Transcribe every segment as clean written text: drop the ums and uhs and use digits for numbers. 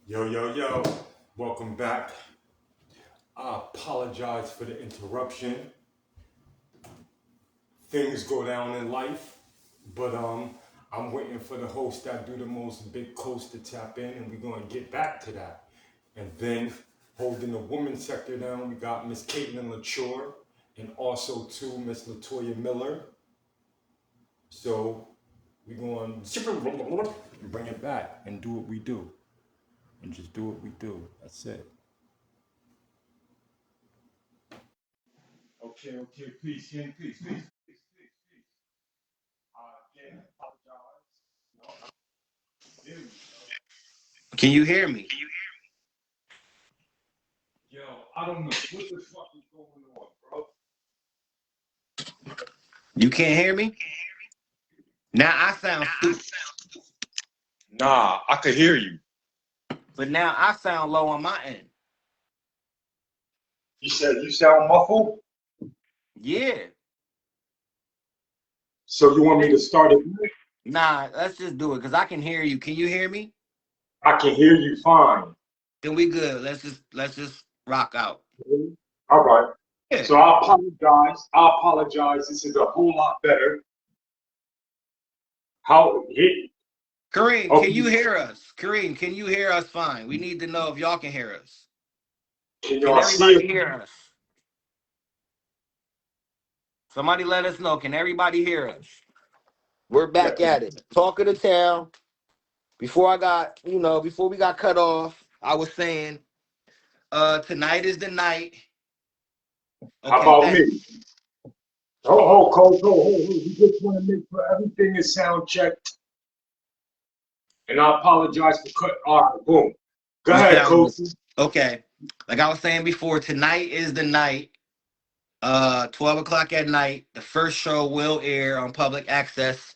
Yo, yo, yo, welcome back. I apologize for the interruption. Things go down in life, but I'm waiting for the host that do the most big coast to tap in, and we're gonna get back to that. And then holding the women's sector down, we got Miss Caitlin Latour and also too Miss Latoya Miller. So we're going to bring it back and do what we do, and just do what we do. That's it. Okay, okay, please, Ken, please. Again, apologize. No, there we Can you hear me? go. Yo, I don't know what the fuck is going on, bro. You can't hear me? Now I sound stupid, Nah, I could hear you. but now I sound low on my end. You said you sound muffled, Yeah. so you want me to start it? Nah, let's just do it because I can hear you. Can you hear me? I can hear you fine. Then we good. Let's just rock out. All right. Yeah. So I apologize. I apologize. This is a whole lot better. How it? Kareem, can Okay. you hear us? Kareem, can you hear us fine? We need to know if y'all can hear us. Can Can y'all see everybody it? hear us? Somebody let us know. Can everybody hear us? We're Yeah. back at it. Talk of the town. Before we got cut off, I was saying, tonight is the night. How Okay, about thanks. me? Oh, Coach. Oh. We just want to make sure everything is sound checked. And I apologize for cut. All right. Boom. Go You ahead, sound Coach. good. Okay. Like I was saying before, tonight is the night. 12 o'clock at night. The first show will air on public access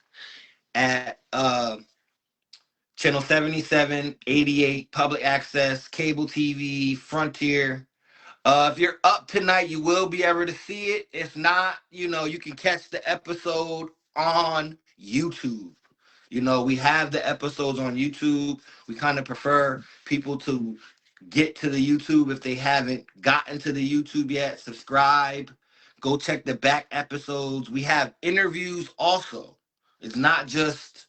at channel 77, 88, public access, cable TV, Frontier. If you're up tonight, you will be able to see it. If not, you can catch the episode on YouTube. We have the episodes on YouTube. We kind of prefer people to get to the YouTube if they haven't gotten to the YouTube yet. Subscribe. Go check the back episodes. We have interviews also. It's not just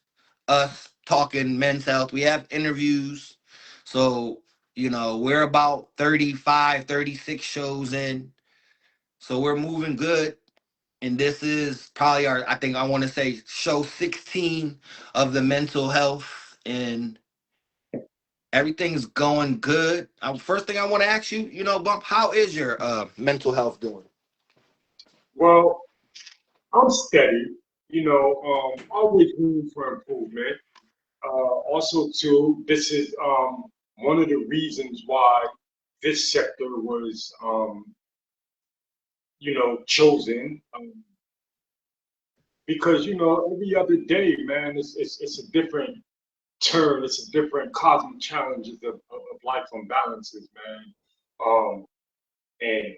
us talking men's health. We have interviews. So, we're about 35, 36 shows in. So we're moving good. And this is probably I think I want to say show 16 of the mental health. And everything's going good. First thing I want to ask you, Bump, how is your mental health doing? Well, I'm steady. Always room for improvement. Also, too, this is one of the reasons why this sector was, chosen. Because every other day, man, it's a different turn. It's a different cosmic challenges of life imbalances, man. Um, and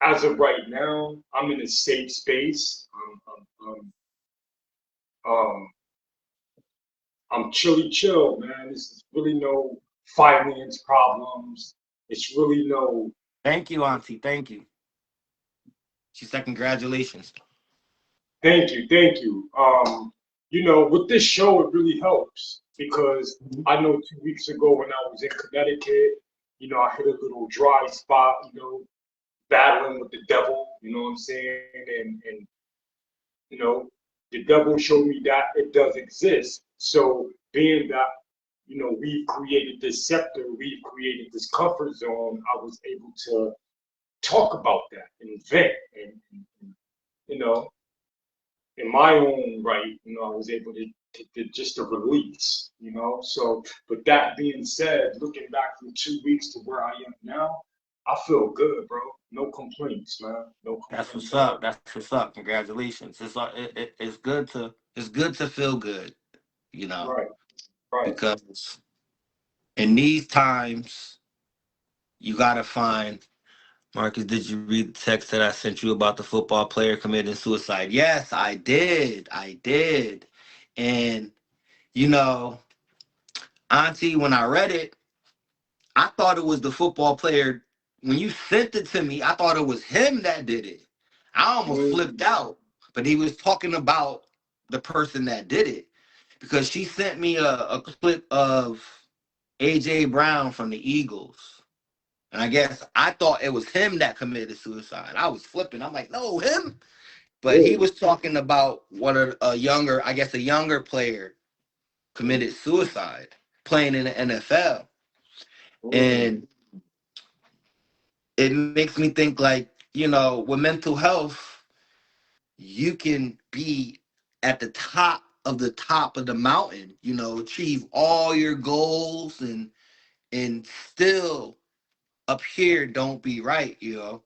as of right now, I'm in a safe space. Um, I'm chilly chill, man. It's really no finance problems. It's really no. Thank you, Auntie. Thank you. She said congratulations. Thank you, thank you. With this show, it really helps because I know 2 weeks ago when I was in Connecticut, I hit a little dry spot, battling with the devil. You know what I'm saying? And you know, the devil showed me that it does exist. So being that we've created this scepter, we've created this comfort zone, I was able to talk about that and vent and you know, in my own right, I was able to just a release, So, but that being said, looking back from 2 weeks to where I am now, I feel good, bro. No complaints, man. No That's what's complaints at up. all. That's what's up. Congratulations. It's good to feel good, Right, right. because in these times you gotta find. Marcus, did you read the text that I sent you about the football player committing suicide? Yes, I did. I did. And, you know, Auntie, when I read it, I thought it was the football player. When you sent it to me, I thought it was him that did it. I almost flipped out, but he was talking about the person that did it because she sent me a clip of AJ Brown from the Eagles. And I guess I thought it was him that committed suicide. I was flipping. I'm like, no, him. But he was talking about what a younger, I guess a younger player committed suicide playing in the NFL. And it makes me think like, you know, with mental health, you can be at the top of the mountain, you know, achieve all your goals and still up here don't be right, you know.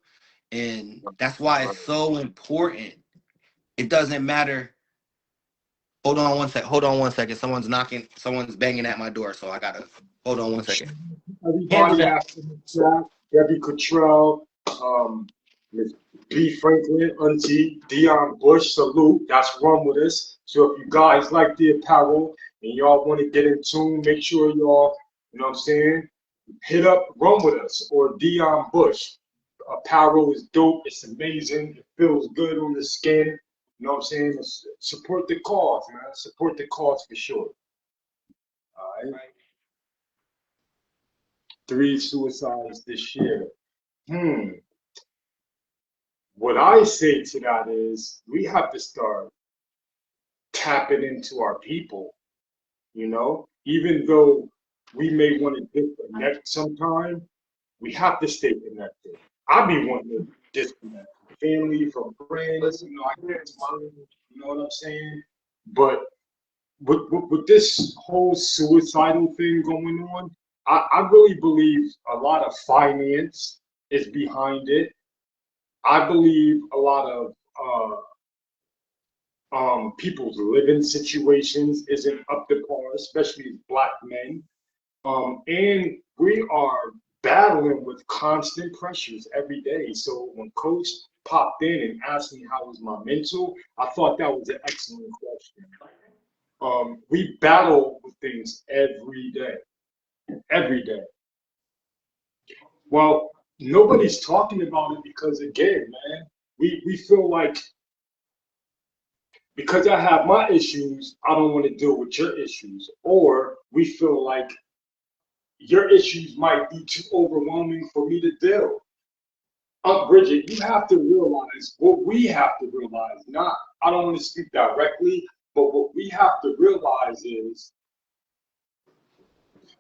And that's why it's so important. It doesn't matter. Hold on one sec. Hold on one second. Someone's knocking. Someone's banging at my door. So I gotta hold on one second. Handle Everybody that. after the chat, Debbie Cottrell, Miss B. Franklin, Auntie, Dion Bush, salute. That's Run With Us. So if you guys like the apparel and y'all want to get in tune, make sure y'all, you know what I'm saying, hit up Run With Us or Dion Bush. Apparel is dope. It's amazing. It feels good on the skin. You know what I'm saying? Support the cause, man. Support the cause for sure. All right. 3 suicides this year. What I say to that is we have to start tapping into our people, you know? Even though we may want to disconnect sometime, we have to stay connected. I be wanting to disconnect from family, from friends, you know, I get mine, you know what I'm saying? But with this whole suicidal thing going on, I really believe a lot of finance is behind it. I believe a lot of people's living situations isn't up to par, especially as Black men. And we are battling with constant pressures every day. So when Coach popped in and asked me how was my mental, I thought that was an excellent question. We battle with things every day, every day. Well, nobody's talking about it because again, man, we feel like because I have my issues, I don't want to deal with your issues. Or we feel like your issues might be too overwhelming for me to deal. Bridget, you have to realize what we have to realize. Not, I don't want to speak directly, but what we have to realize is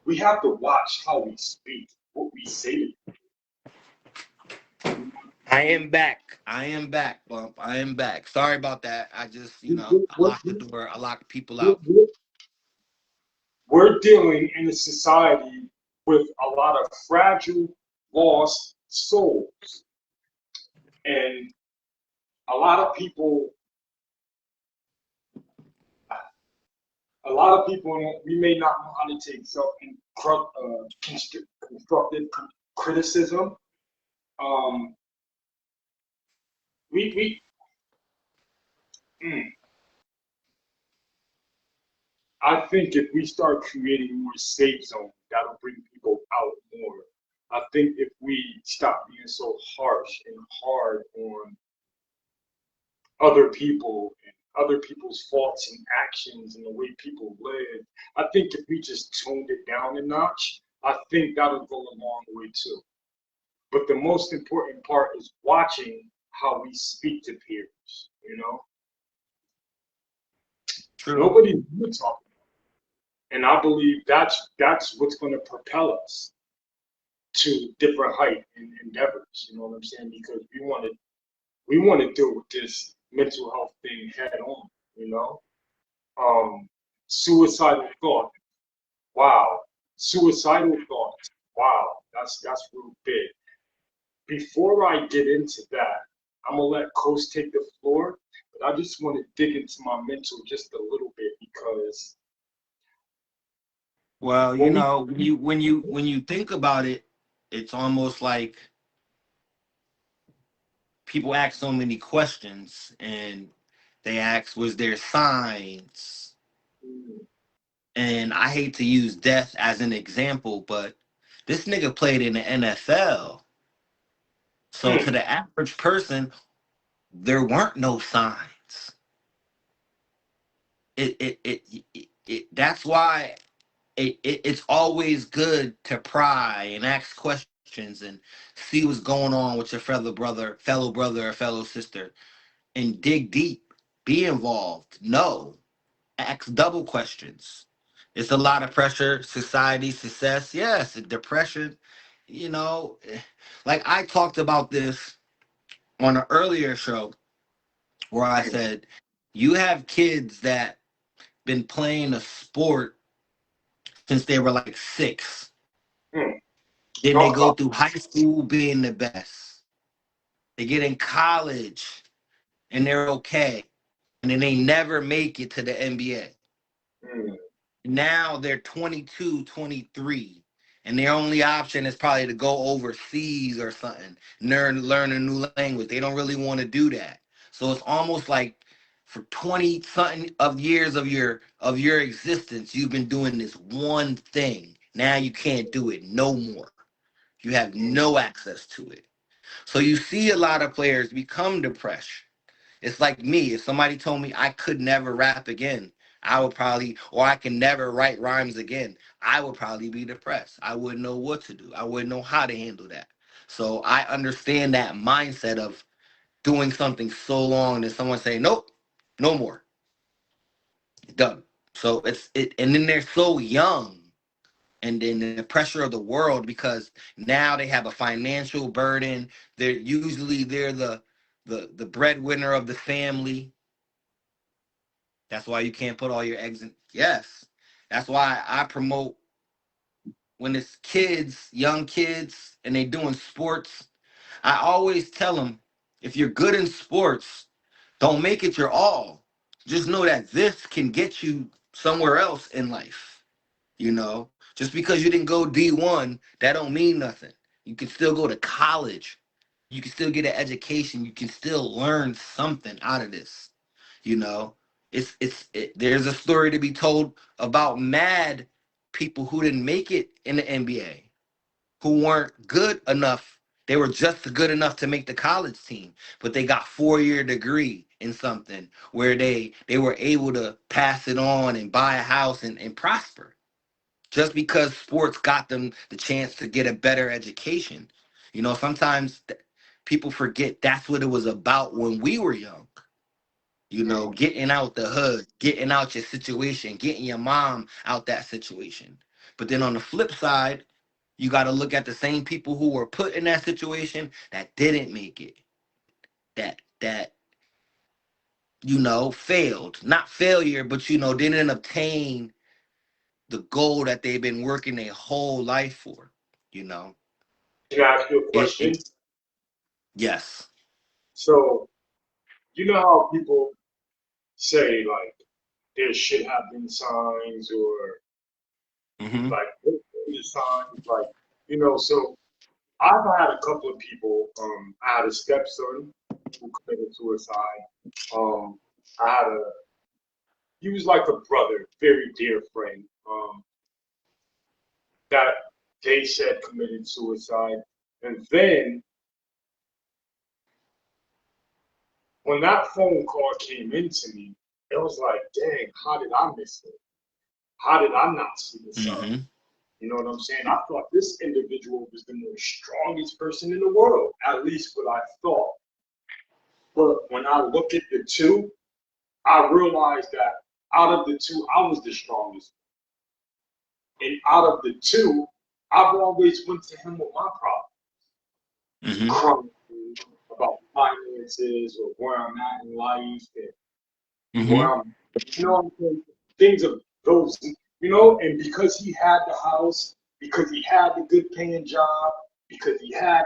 we have to watch how we speak, what we say. I am back. I am back, Bump. I am back. Sorry about that. I just, you know, I locked the door. I locked people out. We're dealing in a society with a lot of fragile, lost souls. And a lot of people, we may not know how to take constructive criticism. We I think if we start creating more safe zones, that'll bring people out more. I think if we stop being so harsh and hard on other people and other people's faults and actions and the way people live, I think if we just toned it down a notch, I think that'll go a long way too. But the most important part is watching how we speak to peers, you know? True. Nobody's talking. And I believe that's what's going to propel us to different height and endeavors. You know what I'm saying? Because we want to deal with this mental health thing head on. You know, suicidal thought. Wow, suicidal thoughts. Wow, that's real big. Before I get into that, I'm gonna let Coach take the floor, but I just want to dig into my mental just a little bit because. Well, you know, when you think about it, it's almost like people ask so many questions and they ask, was there signs? And I hate to use death as an example, but This nigga played in the NFL. So to the average person, there weren't no signs. That's why it's always good to pry and ask questions and see what's going on with your fellow brother or fellow sister, and dig deep, be involved, know, ask double questions. It's a lot of pressure, society, success, yes, depression, you know. Like I talked about this on an earlier show where I said, you have kids that been playing a sport since they were like 6. Hmm. Then they Okay. go through high school being the best. They get in college and they're okay. And then they never make it to the NBA. Hmm. Now they're 22, 23, and their only option is probably to go overseas or something, learn a new language. They don't really want to do that. So it's almost like for 20 something of years of your existence, you've been doing this one thing. Now you can't do it no more. You have no access to it. So you see a lot of players become depressed. It's like me. If somebody told me I could never rap again, I would probably, or I can never write rhymes again, I would probably be depressed. I wouldn't know what to do. I wouldn't know how to handle that. So I understand that mindset of doing something so long and someone saying, nope, no more, done. So and then they're so young, and then the pressure of the world, because now they have a financial burden. They're the breadwinner of the family. That's why you can't put all your eggs in. Yes. That's why I promote when it's kids, young kids, and they doing sports. I always tell them, if you're good in sports, don't make it your all. Just know that this can get you somewhere else in life. You know, just because you didn't go D1, that don't mean nothing. You can still go to college. You can still get an education. You can still learn something out of this. You know, there's a story to be told about mad people who didn't make it in the NBA, who weren't good enough. They were just good enough to make the college team, but they got 4-year degree in something where they were able to pass it on and buy a house and prosper, just because sports got them the chance to get a better education. You know, sometimes people forget that's what it was about when we were young. You know, getting out the hood, getting out your situation, getting your mom out that situation. But then on the flip side, you got to look at the same people who were put in that situation that didn't make it, that failed. Not failure, but didn't obtain the goal that they've been working their whole life for. You know, Can I ask you a question? it yes. So, you know how people say, like, there should have been signs, or Mm-hmm. like, what were the signs? Like, so I've had a couple of people, I had a stepson who committed suicide. I had he was like a brother, very dear friend, that they said committed suicide. And then when that phone call came into me, it was like, dang, how did I miss it? How did I not see the sign? Mm-hmm. You know what I'm saying? I thought this individual was the most strongest person in the world, at least what I thought. But when I look at the two, I realized that out of the two, I was the strongest. And out of the two, I've always went to him with my problems, Mm-hmm. crying about finances or where I'm at in life and where Mm-hmm. I'm, what I'm saying? Things of those, and because he had the house, because he had the good paying job, because he had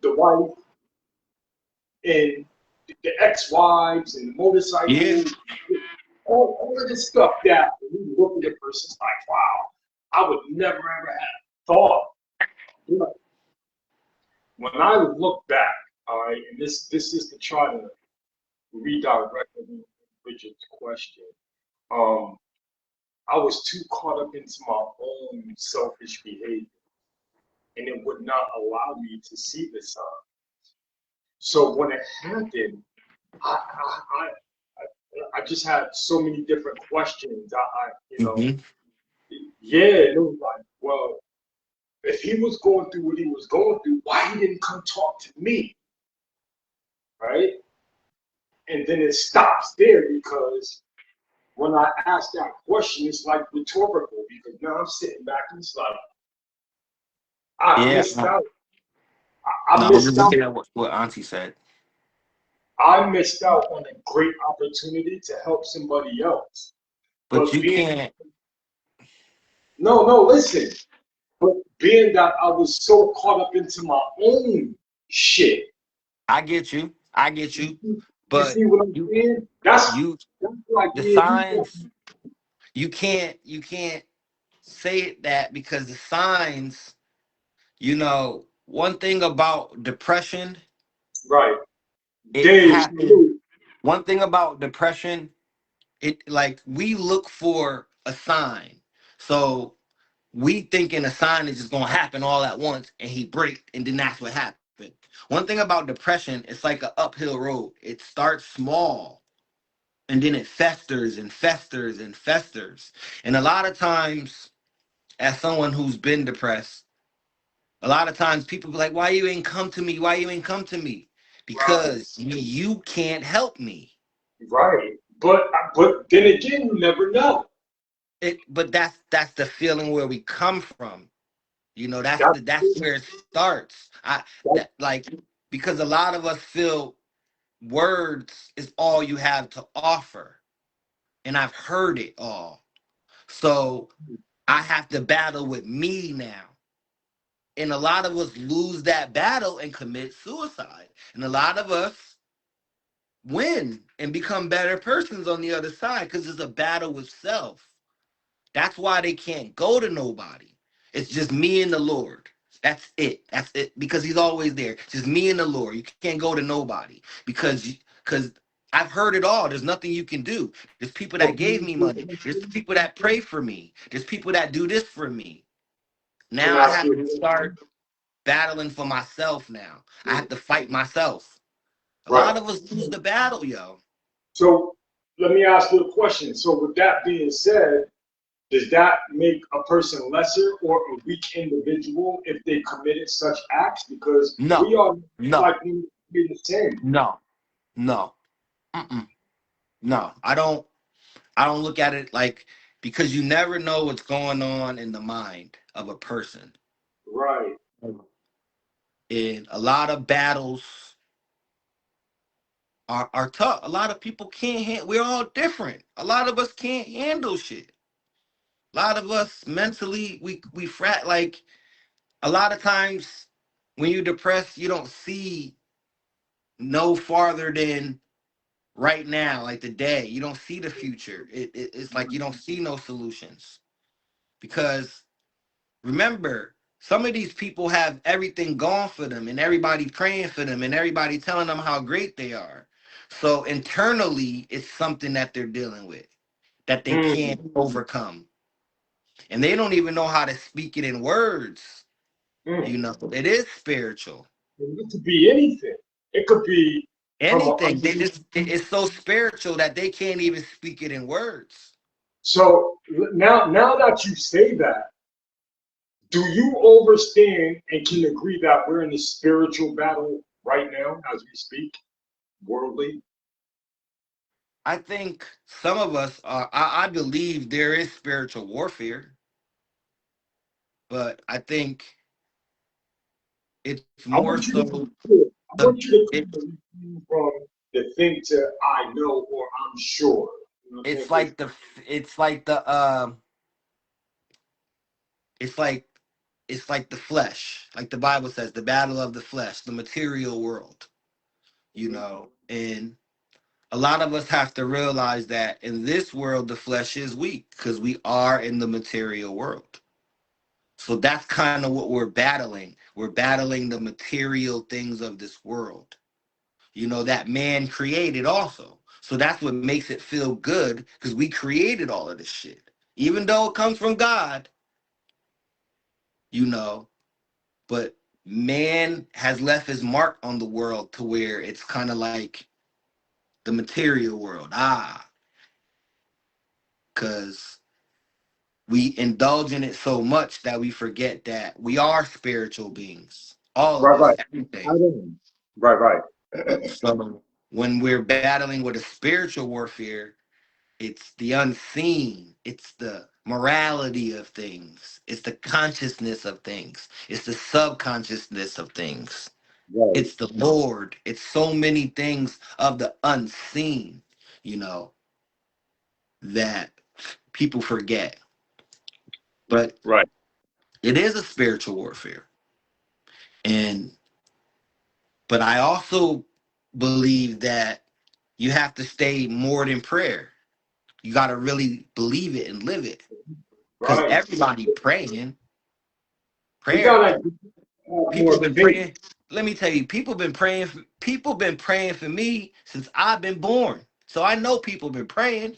the wife and the ex-wives and the Yeah. motorcycles, all of this stuff that when you look at a person, it's like, wow, I would never ever have thought. You know, when I look back, all right, and this is to try to redirect Richard's question. Um, I was too caught up into my own selfish behavior. and it would not allow me to see the sign. So when it happened, I, I, I just had so many different questions. Mm-hmm. Yeah, and it was like, well, if he was going through what he was going through, why he didn't come talk to me, right? And then it stops there because when I ask that question, it's like rhetorical because now I'm sitting back and it's like, I Yeah. missed out. No, I I'm just missed out. looking at what Auntie said. I missed out on a great opportunity to help somebody else. But But you being, can't. no, listen. But being that I was so caught up into my own shit, I get you. I get you. you But see what I'm you, saying? That's you, like the me and you. signs. You can't say that because the signs. One thing about depression, Right. it Dave, happens. salute. One thing about depression, it like we look for a sign. So we thinking a sign is just gonna happen all at once and he break and then that's what happened. One thing about depression, it's like an uphill road. It starts small and then it festers and festers and festers. And a lot of times, as someone who's been depressed, a lot of times people be like, why you ain't come to me? Why you ain't come to me? Right. Because you can't help me. Right. But then again, you never know. But that's the feeling where we come from. That's That's where it starts. I that, that like because a lot of us feel words is all you have to offer. And I've heard it all. So I have to battle with me now. And a lot of us lose that battle and commit suicide. And a lot of us win and become better persons on the other side because it's a battle with self. That's why they can't go to nobody. It's just me and the Lord. That's it. That's it. Because he's always there. It's just me and the Lord. You can't go to nobody because I've heard it all. There's nothing you can do. There's people that gave me money. There's people that pray for me. There's people that do this for me. can Now I I ask have to you start battling for myself now. I have to fight myself. A right. lot of us lose the battle, yo. So let me ask you a question. So with that being said, does that make a person lesser or a weak individual if they committed such acts? Because No, we are no, like we the same. no, no, mm-mm, no. I don't look at it like because you never know what's going on in the mind of a person. Right. And a lot of battles are tough. A lot of people can't handle. We're all different. A lot of us can't handle shit. A lot of us mentally we frat like a lot of times when you're depressed, you don't see no farther than right now, like the day. You don't see the future. It's like you don't see no solutions because remember, some of these people have everything gone for them and everybody praying for them and everybody telling them how great they are. So internally, it's something that they're dealing with that they Mm. can't overcome. And they don't even know how to speak it in words. Mm. It is spiritual. It could be anything. It could be from a Anything. It's so spiritual that they can't even speak it in words. so now that you say that, do you understand and can agree that we're in a spiritual battle right now as we speak, worldly? I think some of us are, I believe there is spiritual warfare, but I think it's I more want you to so I the want you to it, come from the think to I know or I'm sure. You know what I'm saying? it's 'Cause like the it's like the it's like it's like the flesh, like the Bible says, the battle of the flesh, the material world, and a lot of us have to realize that in this world the flesh is weak because we are in the material world. So that's kind of what we're battling. We're battling the material things of this world, that man created also. So that's what makes it feel good because we created all of this shit. Even though it comes from God, you know, but man has left his mark on the world to where it's kind of like the material world. Because we indulge in it so much that we forget that we are spiritual beings. All of Right, us, right. everything. I don't. Right, right. So when we're battling with a spiritual warfare, it's the unseen, it's the morality of things, it's the consciousness of things, it's the subconsciousness of things, Right. it's the Lord, it's so many things of the unseen, you know, that people forget. But Right. it is a spiritual warfare. And but I also believe that you have to stay more than prayer. You got to really believe it and live it. Because Right. everybody praying, We prayer, gotta have people more been faith. praying. Let me tell you, people been praying for me since I've been born. So I know people been praying,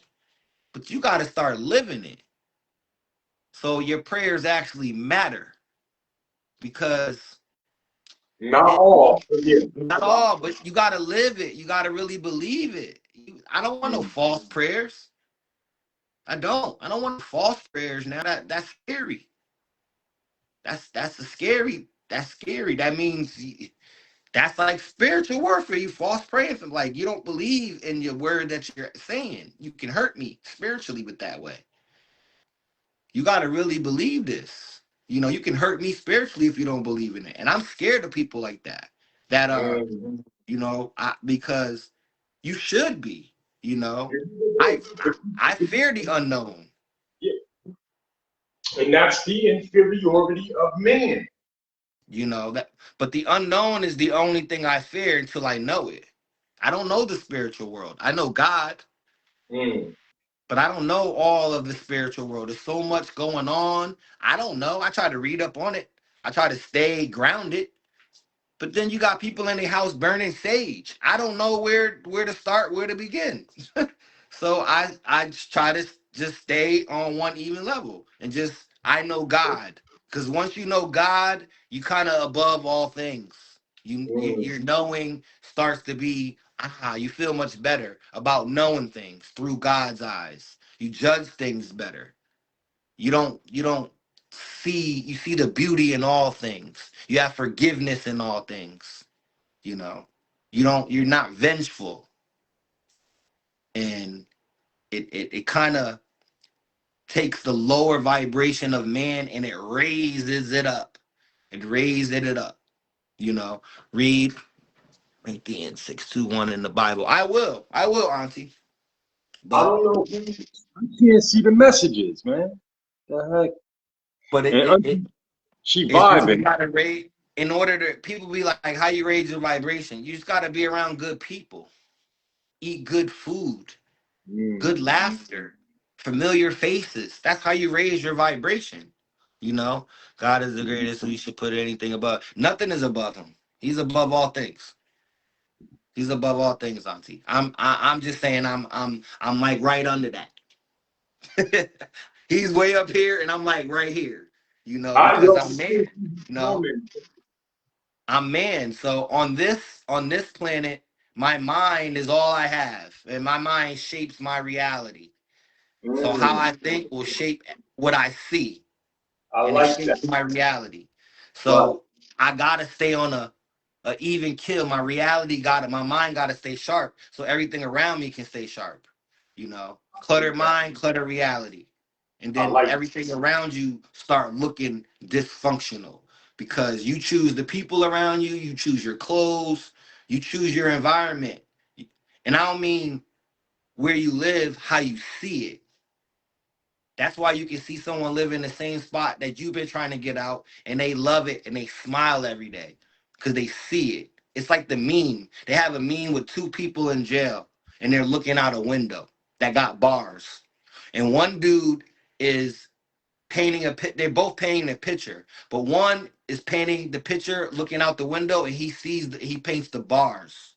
but you got to start living it. So your prayers actually matter because Not it, all, but yeah. not all, but you got to live it. You got to really believe it. I don't want no Mm. false prayers. I don't. I don't want false prayers now. That's scary. That's a scary. That's scary. That means that's like spiritual warfare. You false praying for like you don't believe in your word that you're saying. You can hurt me spiritually with that way. You got to really believe this. You know, you can hurt me spiritually if you don't believe in it. And I'm scared of people like that. That Mm. because you should be. You know, I I fear the unknown. Yeah. And that's the inferiority of man. You know that, but the unknown is the only thing I fear until I know it. I don't know the spiritual world. I know God, Mm. but I don't know all of the spiritual world. There's so much going on. I don't know. I try to read up on it. I try to stay grounded. But then you got people in their house burning sage. I don't know where to start, where to begin. So I just try to just stay on one even level and just I know God. Because once you know God, you kind of above all things. Mm. Your knowing starts to be you feel much better about knowing things through God's eyes. You judge things better. You don't see you see the beauty in all things. You have forgiveness in all things. You know, you're not vengeful, and it kind of takes the lower vibration of man and it raises it up. It raises it up. You know, read Corinthians 6:21 in the Bible. I will, Auntie. I But don't know. I can't see the messages, man. The heck? but And she it's just you vibing. gotta raise in order to people be like how you raise your vibration. You just gotta be around good people, eat good food, good Mm. laughter, familiar faces. That's how you raise your vibration. You know, God is the greatest. We should put anything above. Nothing is above him. He's above all things. He's above all things, Auntie. I'm just saying I'm like right under that. He's way up here and I'm like right here. You know, I because yo, I'm man. You know, woman. I'm man. So on this planet, my mind is all I have, and my mind shapes my reality. So how I Mm. think will shape what I see, I and it like that. shapes my reality. Right. So I gotta stay on a even kill. My reality got my mind gotta stay sharp, so everything around me can stay sharp. You know, clutter mind, clutter reality, and I then like that. everything around you start looking dysfunctional because you choose the people around you, you choose your clothes, you choose your environment, and I don't mean where you live, how you see it. That's why you can see someone live in the same spot that you've been trying to get out and they love it and they smile every day because they see it. It's like the meme. They have a meme with two people in jail and they're looking out a window that got bars. And one dude is painting they're both painting a picture, but one is painting the picture looking out the window and he paints the bars.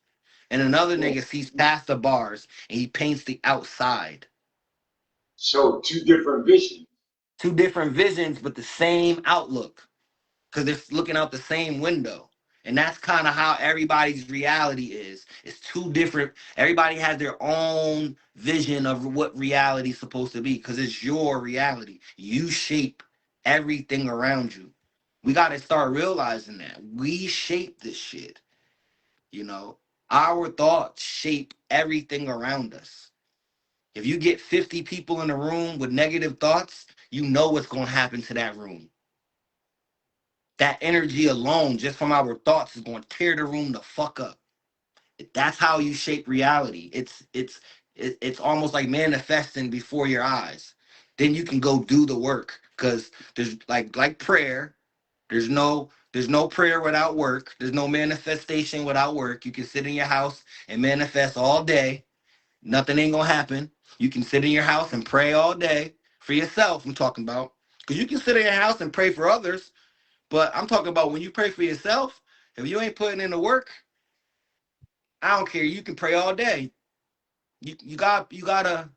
And another Mm. nigga sees past the bars and he paints the outside. So two different visions. Two different visions, but the same outlook. because they're looking out the same window. And that's kind of how everybody's reality is. It's two different, everybody has their own vision of what reality is supposed to be because it's your reality. You shape everything around you. We got to start realizing that. We shape this shit, you know? Our thoughts shape everything around us. If you get 50 people in a room with negative thoughts, you know what's going to happen to that room. That energy alone, just from our thoughts, is going to tear the room the fuck up. That's how you shape reality. It's almost like manifesting before your eyes. Then you can go do the work because there's like prayer. There's no prayer without work. There's no manifestation without work. You can sit in your house and manifest all day. Nothing ain't gonna happen. You can sit in your house and pray all day for yourself. I'm talking about because you can sit in your house and pray for others, but I'm talking about when you pray for yourself. If you ain't putting in the work, I don't care. You can pray all day. You gotta.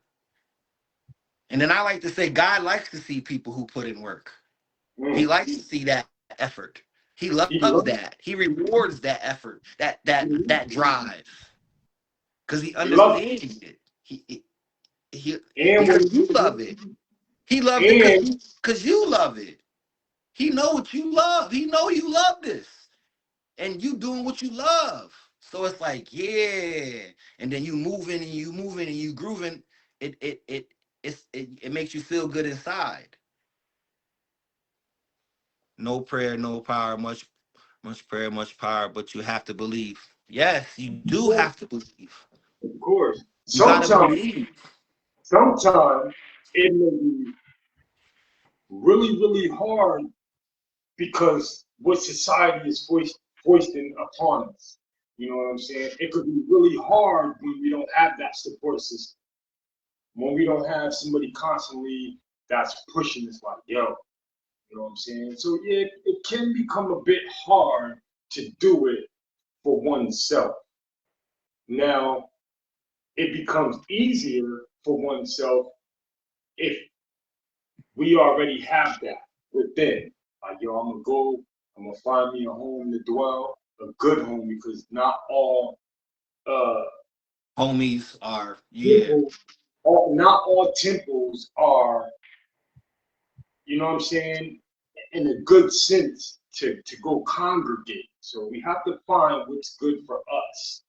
And then I like to say, God likes to see people who put in work. He Mm. likes to see that effort. He He loves loves, that. He rewards that effort, that drive, because he he loves understands it. He it. And because when you love it. He loves it and because you love it. He know what you love. He know you love this, and you doing what you love. So it's like, yeah, and then you moving and you grooving. It makes you feel good inside. No prayer, no power. Much prayer, much power. But you have to believe. Yes, you do have to believe. of course, You gotta sometimes believe. sometimes it may be really, really hard because what society is foisting upon us. You know what I'm saying? It could be really hard when we don't have that support system. When we don't have somebody constantly that's pushing us like, yo, you know what I'm saying? So yeah, it can become a bit hard to do it for oneself. Now, it becomes easier for oneself if we already have that within. Like, yo, I'm gonna find me a home to dwell, a good home, because not all uh Homies are, yeah. temples, not all temples are, you know what I'm saying, in a good sense to go congregate. So we have to find what's good for us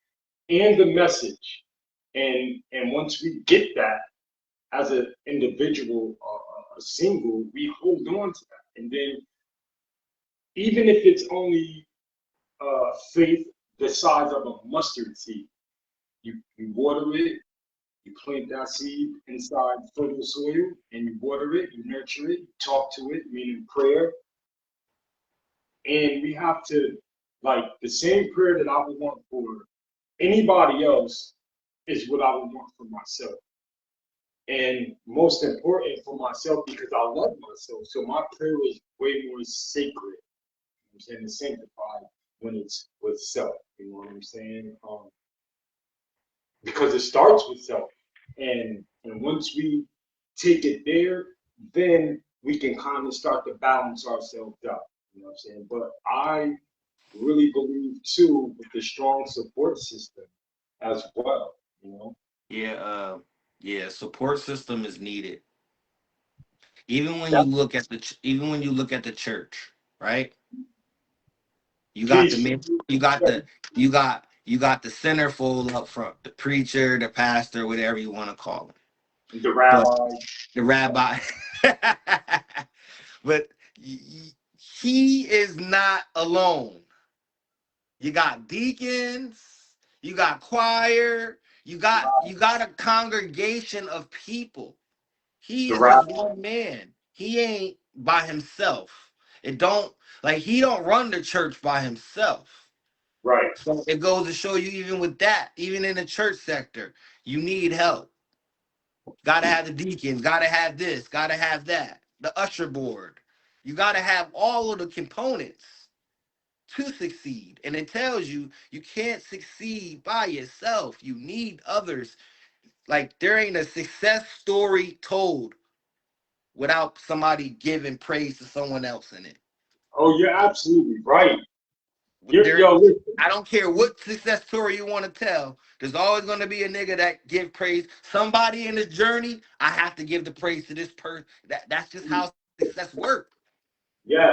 and the message. And once we get that as an individual, a single, we hold on to that. And then even if it's only faith the size of a mustard seed, you water it, you plant that seed inside fertile soil, and you water it, you nurture it, you talk to it, meaning prayer. And we have to, like, the same prayer that I would want for anybody else is what I would want for myself. And most important for myself because I love myself. So my prayer is way more sacred. I'm saying it's sanctified when it's with self. You know what I'm saying? Because it starts with self. And once we take it there, then we can kind of start to balance ourselves out. You know what I'm saying? But I really believe too with the strong support system as well. You know? Yeah, yeah, support system is needed. Even when you That's look at even when you look at the church, right? You got the peace. men, you got the centerfold up front, the preacher, the pastor, whatever you want to call him. The But rabbi. the rabbi, but he is not alone. You got deacons, you got choir, you got a congregation of people. He The is just rabbi. one man. He ain't by himself. It don't like he don't run the church by himself. Right. So it goes to show you, even with that, even in the church sector, you need help. Gotta have the deacons, gotta have this, gotta have that, the usher board. You gotta have all of the components to succeed. And it tells you you can't succeed by yourself. You need others. Like there ain't a success story told without somebody giving praise to someone else in it. Oh, you're absolutely right. There, Yo, listen. I don't care what success story you want to tell. There's always going to be a nigga that give praise. Somebody in this journey, I have to give the praise to this person. That's just how success works.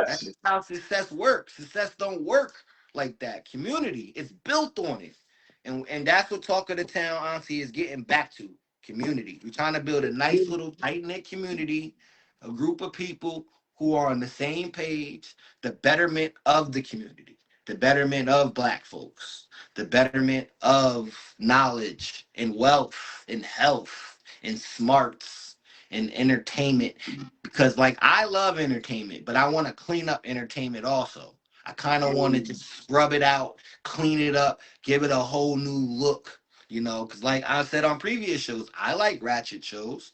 That's Yes. just how success works. Success don't work like that. Community is built on it. And that's what Talk of the Town, honestly, is getting back to. Community. We're trying to build a nice little tight-knit community, a group of people who are on the same page, the betterment of the community, the betterment of black folks, the betterment of knowledge and wealth and health and smarts and entertainment, because like I love entertainment, but I want to clean up entertainment also. I kind of want to Mm, just scrub it out, clean it up, give it a whole new look, because like I said on previous shows, I like ratchet shows,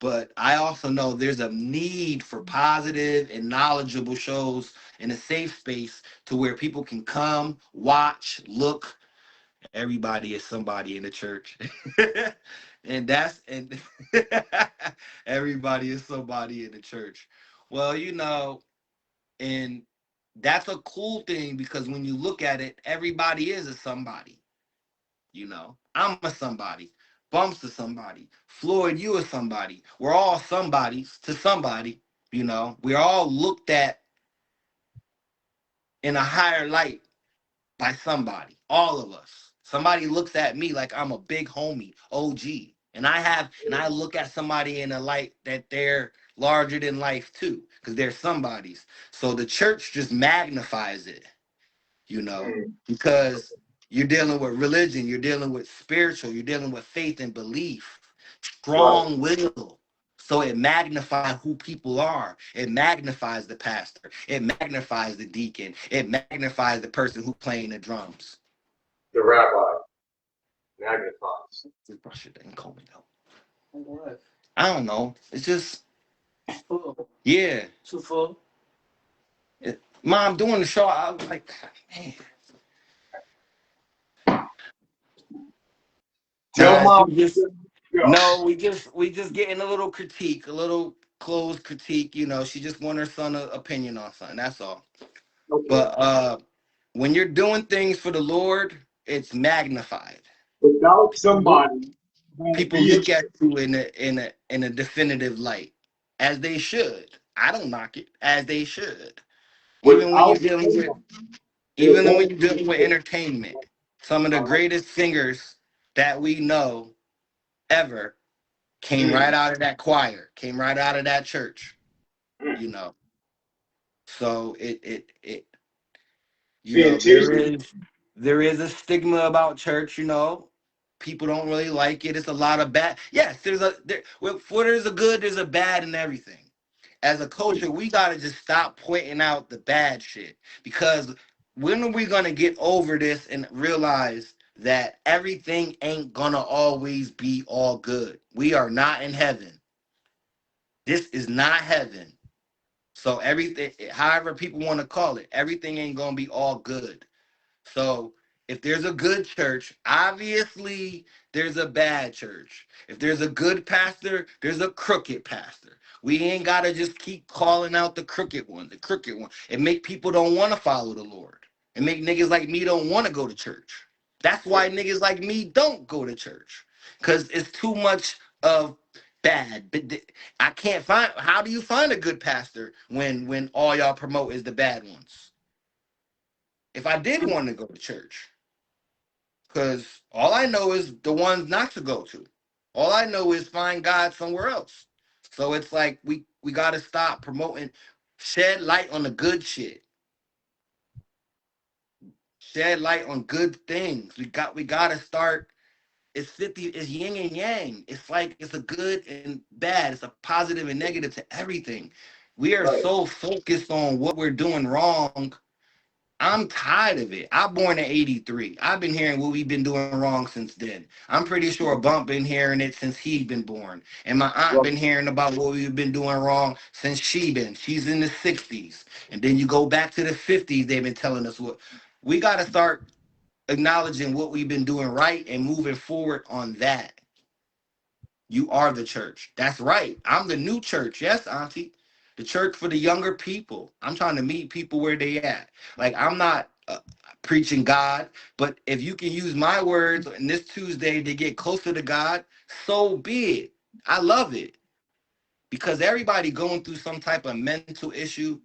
but I also know there's a need for positive and knowledgeable shows in a safe space to where people can come, watch, look. Everybody is somebody in the church. and everybody is somebody in the church. Well, and that's a cool thing because when you look at it, everybody is a somebody. I'm a somebody. Bumps to somebody. Floyd, you are somebody. We're all somebodies to somebody. We're all looked at in a higher light by somebody. All of us. Somebody looks at me like I'm a big homie, OG. And I look at somebody in a light that they're larger than life too, because they're somebody's. So the church just magnifies it, mm, because you're dealing with religion, you're dealing with spiritual, you're dealing with faith and belief, right. strong will. So it magnifies who people are. It magnifies the pastor. It magnifies the deacon. It magnifies the person who's playing the drums. The rabbi magnifies. Just brush it and comb it out. What? I don't know. It's just full. Yeah. Too full. Mom doing the show. I was like, man. Tell She mom. just Yeah. No, we just getting a little critique, a little closed critique. She just want her son opinion on something. That's all. Okay. But when you're doing things for the Lord, it's magnified. Without People look, somebody won't people be a look church. at you in a definitive light, as they should. I don't knock it, as they should. Even when you're Without dealing with, someone, there even when won't you're be dealing with a church. entertainment, some of the Uh-huh. greatest singers that we know ever came right Mm, out of that choir, came right out of that church, mm. you know. So it there Fantasia. is a stigma about church. People don't really like it. It's a lot of bad. Yes, there's a good, there's a bad in everything. As a culture, we gotta just stop pointing out the bad shit, because when are we gonna get over this and realize that everything ain't gonna always be all good? We are not in heaven. This is not heaven. So everything, however people want to call it, everything ain't gonna be all good. So if there's a good church, obviously there's a bad church. If there's a good pastor, there's a crooked pastor. We ain't gotta just keep calling out the crooked one, the crooked one. It make people don't want to follow the Lord. It make niggas like me don't want to go to church. That's why niggas like me don't go to church. Cause it's too much of bad. But I can't find. How do you find a good pastor when all y'all promote is the bad ones? If I did want to go to church, because all I know is the ones not to go to. All I know is find God somewhere else. So it's like we gotta stop promoting, shed light on the good shit, shed light on good things. We gotta start. It's 50, it's yin and yang. It's like it's a good and bad, it's a positive and negative to everything. We are Right. so focused on what we're doing wrong. I'm tired of it. I born in 83. I've been hearing what we've been doing wrong since then. I'm pretty sure Bump been hearing it since he been born. And my aunt Right. been hearing about what we've been doing wrong since she's in the 60s. And then you go back to the 50s, they've been telling us what. We got to start acknowledging what we've been doing right and moving forward on that. You are the church. That's right. I'm the new church. Yes, Auntie. The church for the younger people. I'm trying to meet people where they at. Like I'm not preaching God, but if you can use my words on this Tuesday to get closer to God, so be it. I love it because everybody going through some type of mental issue.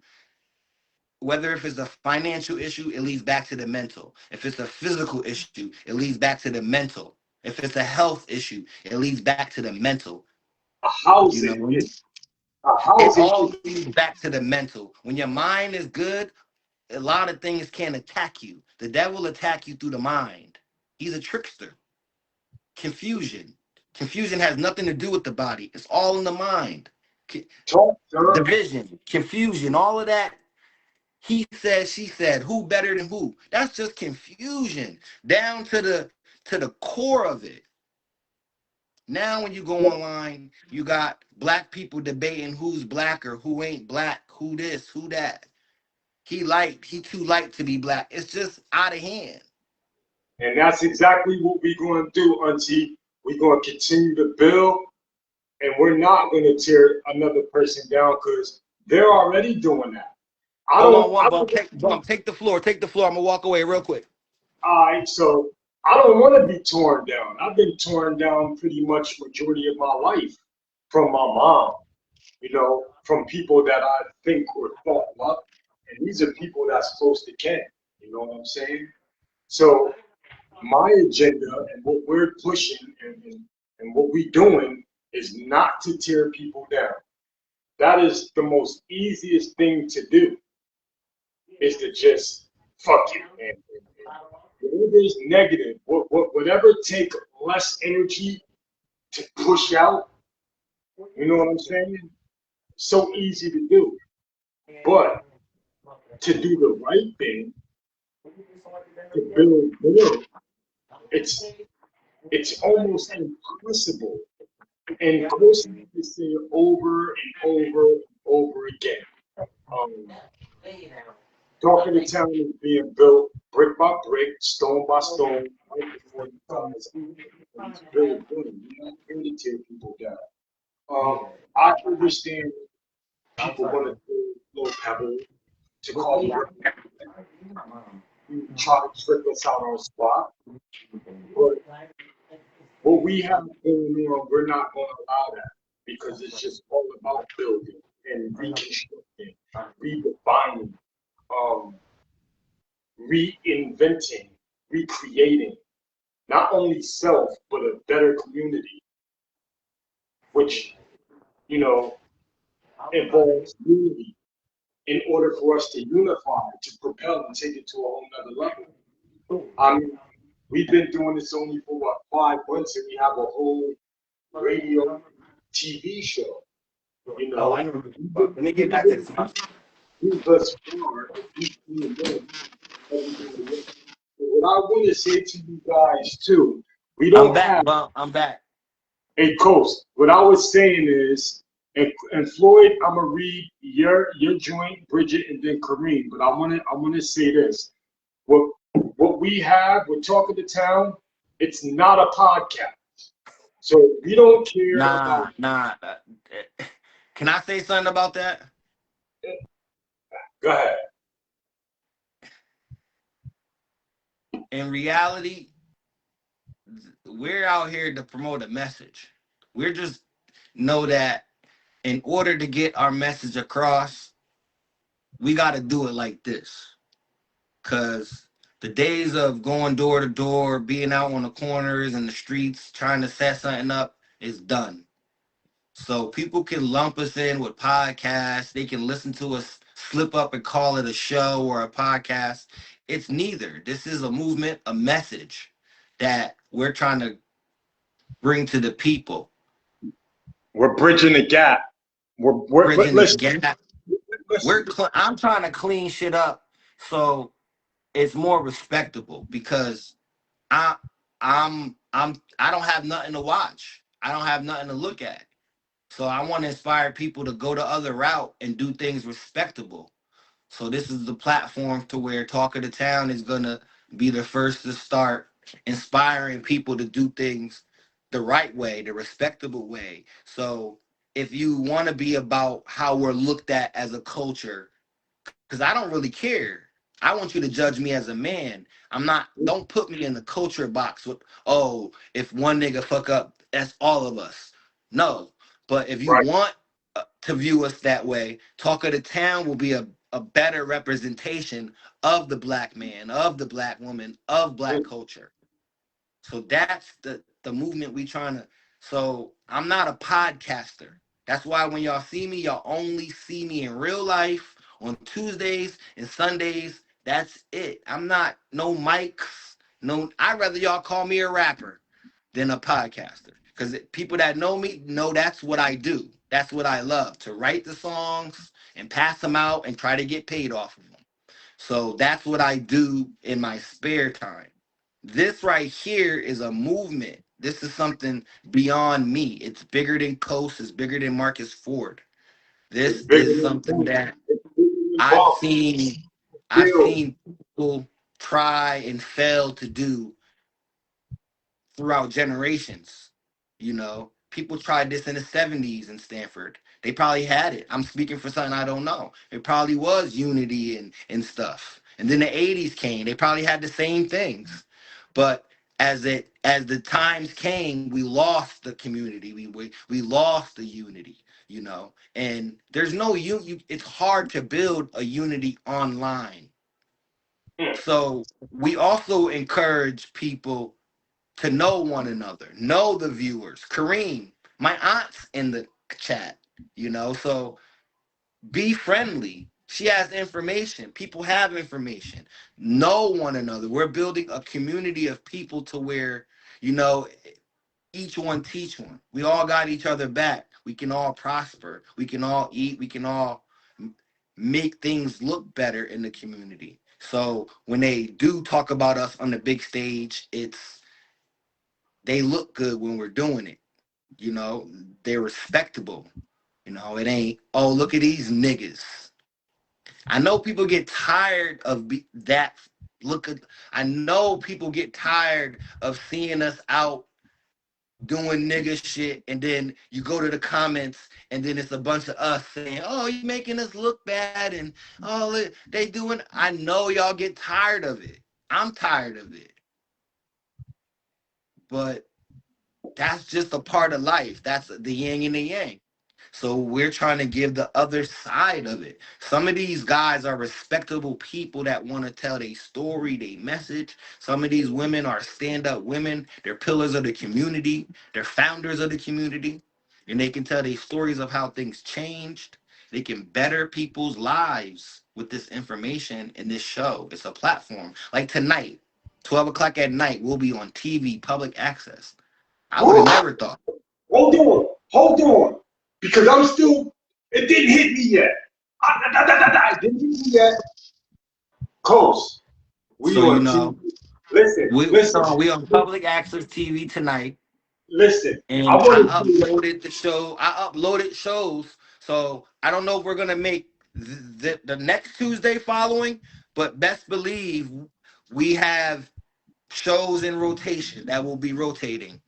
Whether if it's a financial issue, it leads back to the mental. If it's a physical issue, it leads back to the mental. If it's a health issue, it leads back to the mental. A You housing know, issue. A it housing all issue. leads back to the mental. When your mind is good, a lot of things can attack you. The devil attack you through the mind. He's a trickster. Confusion. Confusion has nothing to do with the body. It's all in the mind. Talk, sir. Division, confusion, all of that. He said, she said, who better than who? That's just confusion down to the core of it. Now when you go online, you got black people debating who's black or who ain't black, who this, who that. He too light to be black. It's just out of hand. And that's exactly what we're going to do, Auntie. We're going to continue to build, and we're not going to tear another person down because they're already doing that. Hold on, one I bump. don't, Take the floor. Take the floor. I'm gonna walk away real quick. all right, so I don't want to be torn down. I've been torn down pretty much majority of my life from my mom, from people that I think or thought love. And these are people that's close to Ken. You know what I'm saying? So my agenda and what we're pushing and what we're doing is not to tear people down. That is the most easiest thing to do, is to just fuck it. And whatever is negative, whatever take less energy to push out, you know what I'm saying? So easy to do. But to do the right thing, to build more, it's almost impossible. And of course, you say it over and over and over again. Um, Talk of the Town is being built brick by brick, stone by stone, right before the time is up. And it's really good. You're not here to tear people down. I understand people want to do little pebble to call you try to trick us out on spot. But what we have going on, we're not going to allow that because it's just all about building and reconstructing, redefining, um, reinventing, recreating, not only self, but a better community, which, you know, involves unity in order for us to unify, to propel and take it to a whole nother level. I mean, we've been doing this only for what, 5 months, and we have a whole radio TV show. You know, I know. Let me get back to this. thus far, what I want to say to you guys too, we don't have I'm back. a coast. What I was saying is, and Floyd, I'm gonna read your joint, Bridget, and then Kareem. But I wanna say this: what we have, we're talking to town. It's not a podcast, so we don't care about. Nah. Can I say something about that? Go ahead. In reality, we're out here to promote a message. We're just know that in order to get our message across, we got to do it like this. Because the days of going door to door, being out on the corners and the streets, trying to set something up is done. So people can lump us in with podcasts. They can listen to us slip up and call it a show or a podcast. It's neither. This is a movement, a message that we're trying to bring to the people. We're bridging the gap. We're Bridging the gap. listen. I'm trying to clean shit up so it's more respectable because I don't have nothing to watch. I don't have nothing to look at. So I want to inspire people to go the other route and do things respectable. So this is the platform to where Talk of the Town is gonna be the first to start inspiring people to do things the right way, the respectable way. So if you want to be about how we're looked at as a culture, because I don't really care. I want you to judge me as a man. I'm not, don't put me in the culture box with, oh, if one nigga fuck up, that's all of us. No. But if you Right. want to view us that way, Talk of the Town will be a better representation of the black man, of the black woman, of black culture. So that's the movement we trying to. So I'm not a podcaster. That's why when y'all see me, y'all only see me in real life on Tuesdays and Sundays. That's it. I'm not no mics. No, I'd rather y'all call me a rapper than a podcaster. Because people that know me know that's what I do. That's what I love, to write the songs and pass them out and try to get paid off of them. So that's what I do in my spare time. This right here is a movement. This is something beyond me. It's bigger than Coast. It's bigger than Marcus Ford. It's This bigger is than something that it's bigger than I've Bob. seen. I've Still, seen people try and fail to do throughout generations. You know, people tried this in the 70s in Stanford. They probably had it. I'm speaking for something I don't know. It probably was unity and stuff. And then the 80s came. They probably had the same things. But as the times came, we lost the community. We lost the unity, you know. And there's no it's hard to build a unity online. So we also encourage people to know one another, know the viewers. Kareem, my aunt's in the chat, you know, so be friendly. She has information. People have information. Know one another. We're building a community of people to where, you know, each one teach one. We all got each other back. We can all prosper. We can all eat. We can all make things look better in the community. So when they do talk about us on the big stage, they look good when we're doing it. You know, they're respectable. You know, it ain't, oh, look at these niggas. I know people get tired of that. I know people get tired of seeing us out doing nigga shit, and then you go to the comments, and then it's a bunch of us saying, oh, you making us look bad, and oh, they doing. I know y'all get tired of it. I'm tired of it. But that's just a part of life. That's the yin and the yang. So we're trying to give the other side of it. Some of these guys are respectable people that want to tell their story, their message. Some of these women are stand-up women. They're pillars of the community. They're founders of the community. And they can tell their stories of how things changed. They can better people's lives with this information in this show. It's a platform. Like tonight, 12 o'clock at night, we'll be on TV, public access. I would have never thought. Hold on, because I'm still. It didn't hit me yet. It didn't hit me yet. Coast, we So, on you know, TV. Listen. we on public access TV tonight, Listen. I and want to do. I uploaded shows. So I don't know if we're gonna make the next Tuesday following, but best believe we have shows in rotation that will be rotating.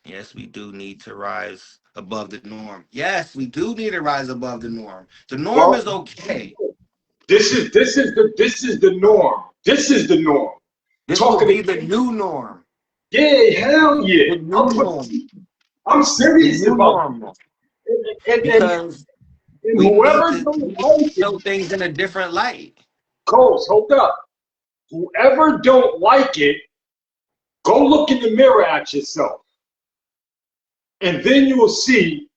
Yes, we do need to rise above the norm. Yes, we do need to rise above the norm. The norm is okay. This is the norm. This is the norm. This will be the new norm. Yeah, hell yeah. The new norm. I'm serious The new about normal. it. Because we Whoever need don't to like show it, things in a different light. Coles, hold up. Whoever don't like it, go look in the mirror at yourself. And then you will see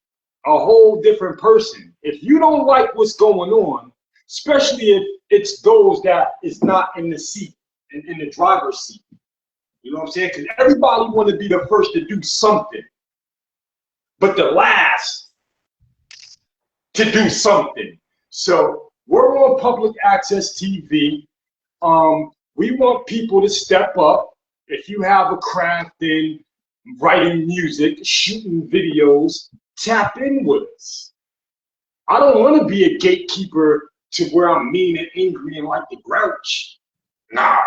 a whole different person. If you don't like what's going on, especially if it's those that is not in the seat, in the driver's seat. You know what I'm saying? Because everybody want to be the first to do something, but the last to do something. So we're on public access TV. We want people to step up. If you have a craft in writing music, shooting videos, tap in with us. I don't want to be a gatekeeper to where I'm mean and angry and like the grouch. Nah,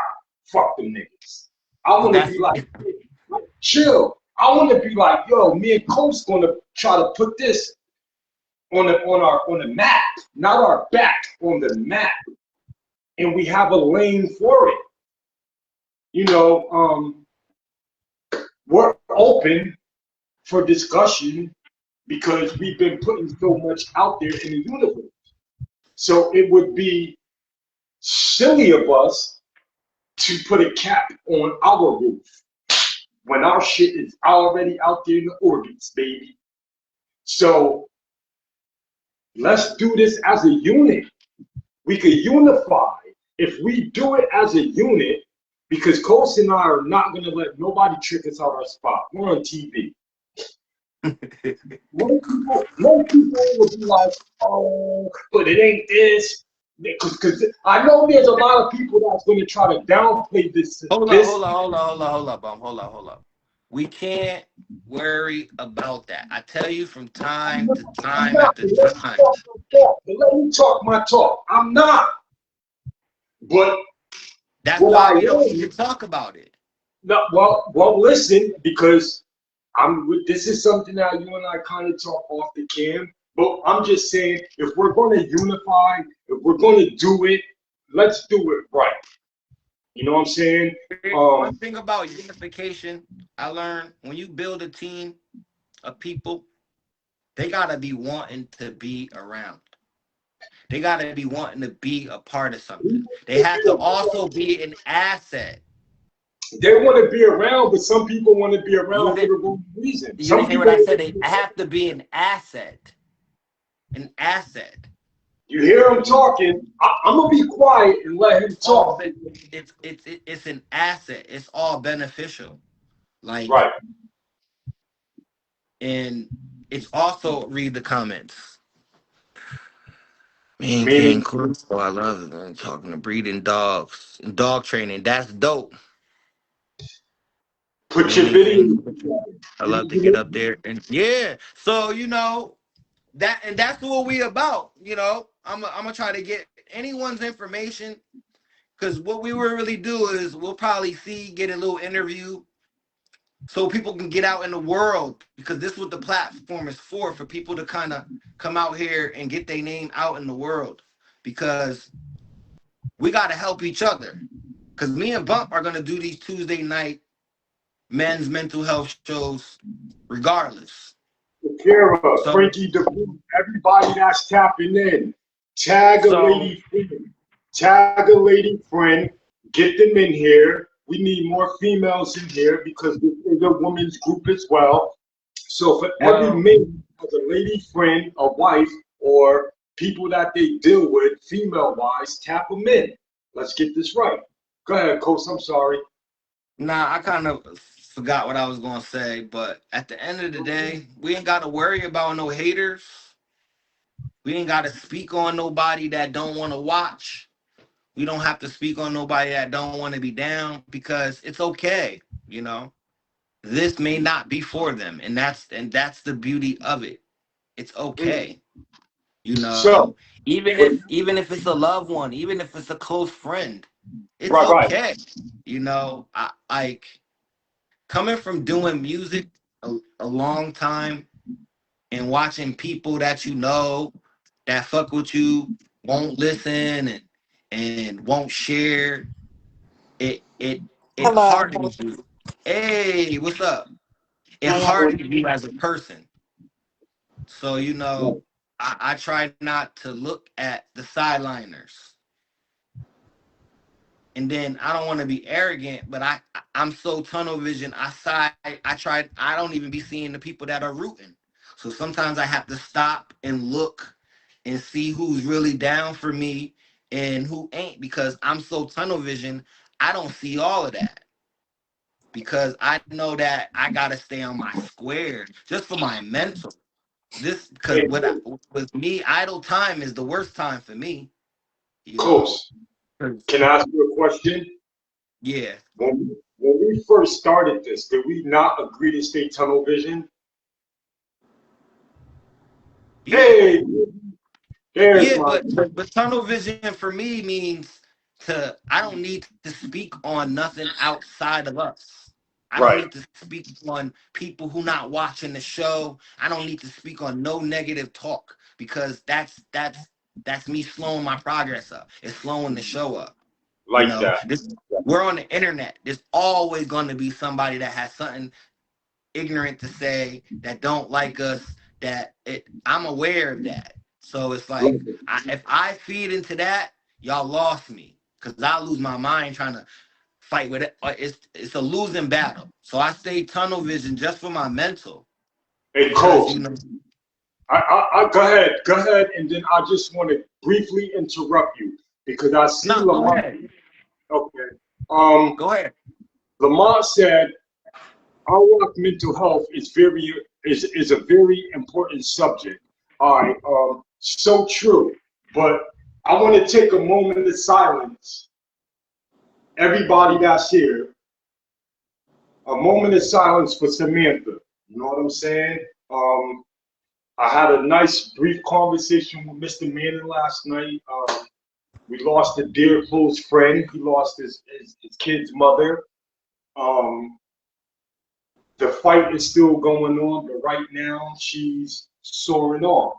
fuck them niggas. I want to be like, chill. I want to be like, yo, me and Cole's gonna try to put this on the map, not our back, on the map, and we have a lane for it. You know, we're open for discussion because we've been putting so much out there in the universe. So it would be silly of us to put a cap on our roof when our shit is already out there in the orbits, baby. So let's do this as a unit. We could unify if we do it as a unit, because Coast and I are not going to let nobody trick us out our spot. We're on TV. Most people will be like, oh, but it ain't this. Because I know there's a lot of people that's going to try to downplay this. Hold up. We can't worry about that. I tell you from time to time after time. Let me talk my talk. I'm not. But that's why we don't need to talk about it. No, well, listen, because this is something that you and I kind of talk off the cam. But I'm just saying, if we're going to unify, if we're going to do it, let's do it right. You know what I'm saying? One thing about unification, I learned when you build a team of people, they gotta be wanting to be around. They gotta be wanting to be a part of something. They have to also be an asset. They want to be around, but some people want to be around for the wrong reason. You didn't hear what I said? They have to be an asset. An asset. You hear him talking. I'm gonna be quiet and let him talk. It's an asset. It's all beneficial. Like right. And it's also read the comments. Man, King Crusoe, I love it. Man. Talking to breeding dogs and dog training. That's dope. Put your video. I love to get up there and yeah. So you know that's what we about. You know, I'm gonna try to get anyone's information because what we will really do is we'll probably get a little interview so people can get out in the world, because this is what the platform is for people to kind of come out here and get their name out in the world, because we got to help each other. Because me and Bump are going to do these Tuesday night men's mental health shows regardless. Kara, so, Frankie DeBoer, everybody that's tapping in, tag a lady friend, get them in here. We need more females in here because this is a women's group as well. So for every man has a lady friend, a wife, or people that they deal with, female-wise, tap them in. Let's get this right. Go ahead, Coach. I'm sorry. Nah, I kind of forgot what I was going to say, but at the end of the day, we ain't got to worry about no haters. We ain't got to speak on nobody that don't want to watch. We don't have to speak on nobody that don't want to be down, because it's okay, you know. This may not be for them, and that's the beauty of it. It's okay, you know. So, even if it's a loved one, even if it's a close friend, it's okay. Right. You know, I like coming from doing music a long time and watching people that you know that fuck with you won't listen and won't share. It hardens you. Hey, what's up? It hardens you as a person. So, you know, I try not to look at the sideliners. And then I don't want to be arrogant, but I'm so tunnel vision. I don't even be seeing the people that are rooting. So sometimes I have to stop and look and see who's really down for me and who ain't, because I'm so tunnel vision. I don't see all of that, because I know that I gotta stay on my square just for my mental. This because with me, idle time is the worst time for me. Coach, can I ask you a question? Yeah. When we first started this, did we not agree to stay tunnel vision? Yeah. Hey, but tunnel vision for me means I don't need to speak on nothing outside of us. I don't need to speak on people who not watching the show. I don't need to speak on no negative talk. because that's me slowing my progress up. It's slowing the show up. You Like know, that. we're on the internet. There's always going to be somebody that has something ignorant to say, that don't like us. I'm aware of that. So it's like, if I feed into that, y'all lost me, because I lose my mind trying to fight with it. It's a losing battle. So I stay tunnel vision just for my mental. Hey, Because, Coach, you know, I go ahead, and then I just want to briefly interrupt you because I see no, go Lamont. ahead. Okay. Go ahead. Lamont said our rock mental health is a very important subject. All right, so true. But I want to take a moment of silence. Everybody that's here, a moment of silence for Samantha. You know what I'm saying? I had a nice brief conversation with Mr. Manning last night. We lost a dear close friend. He lost his kid's mother. The fight is still going on, but right now she's soaring off.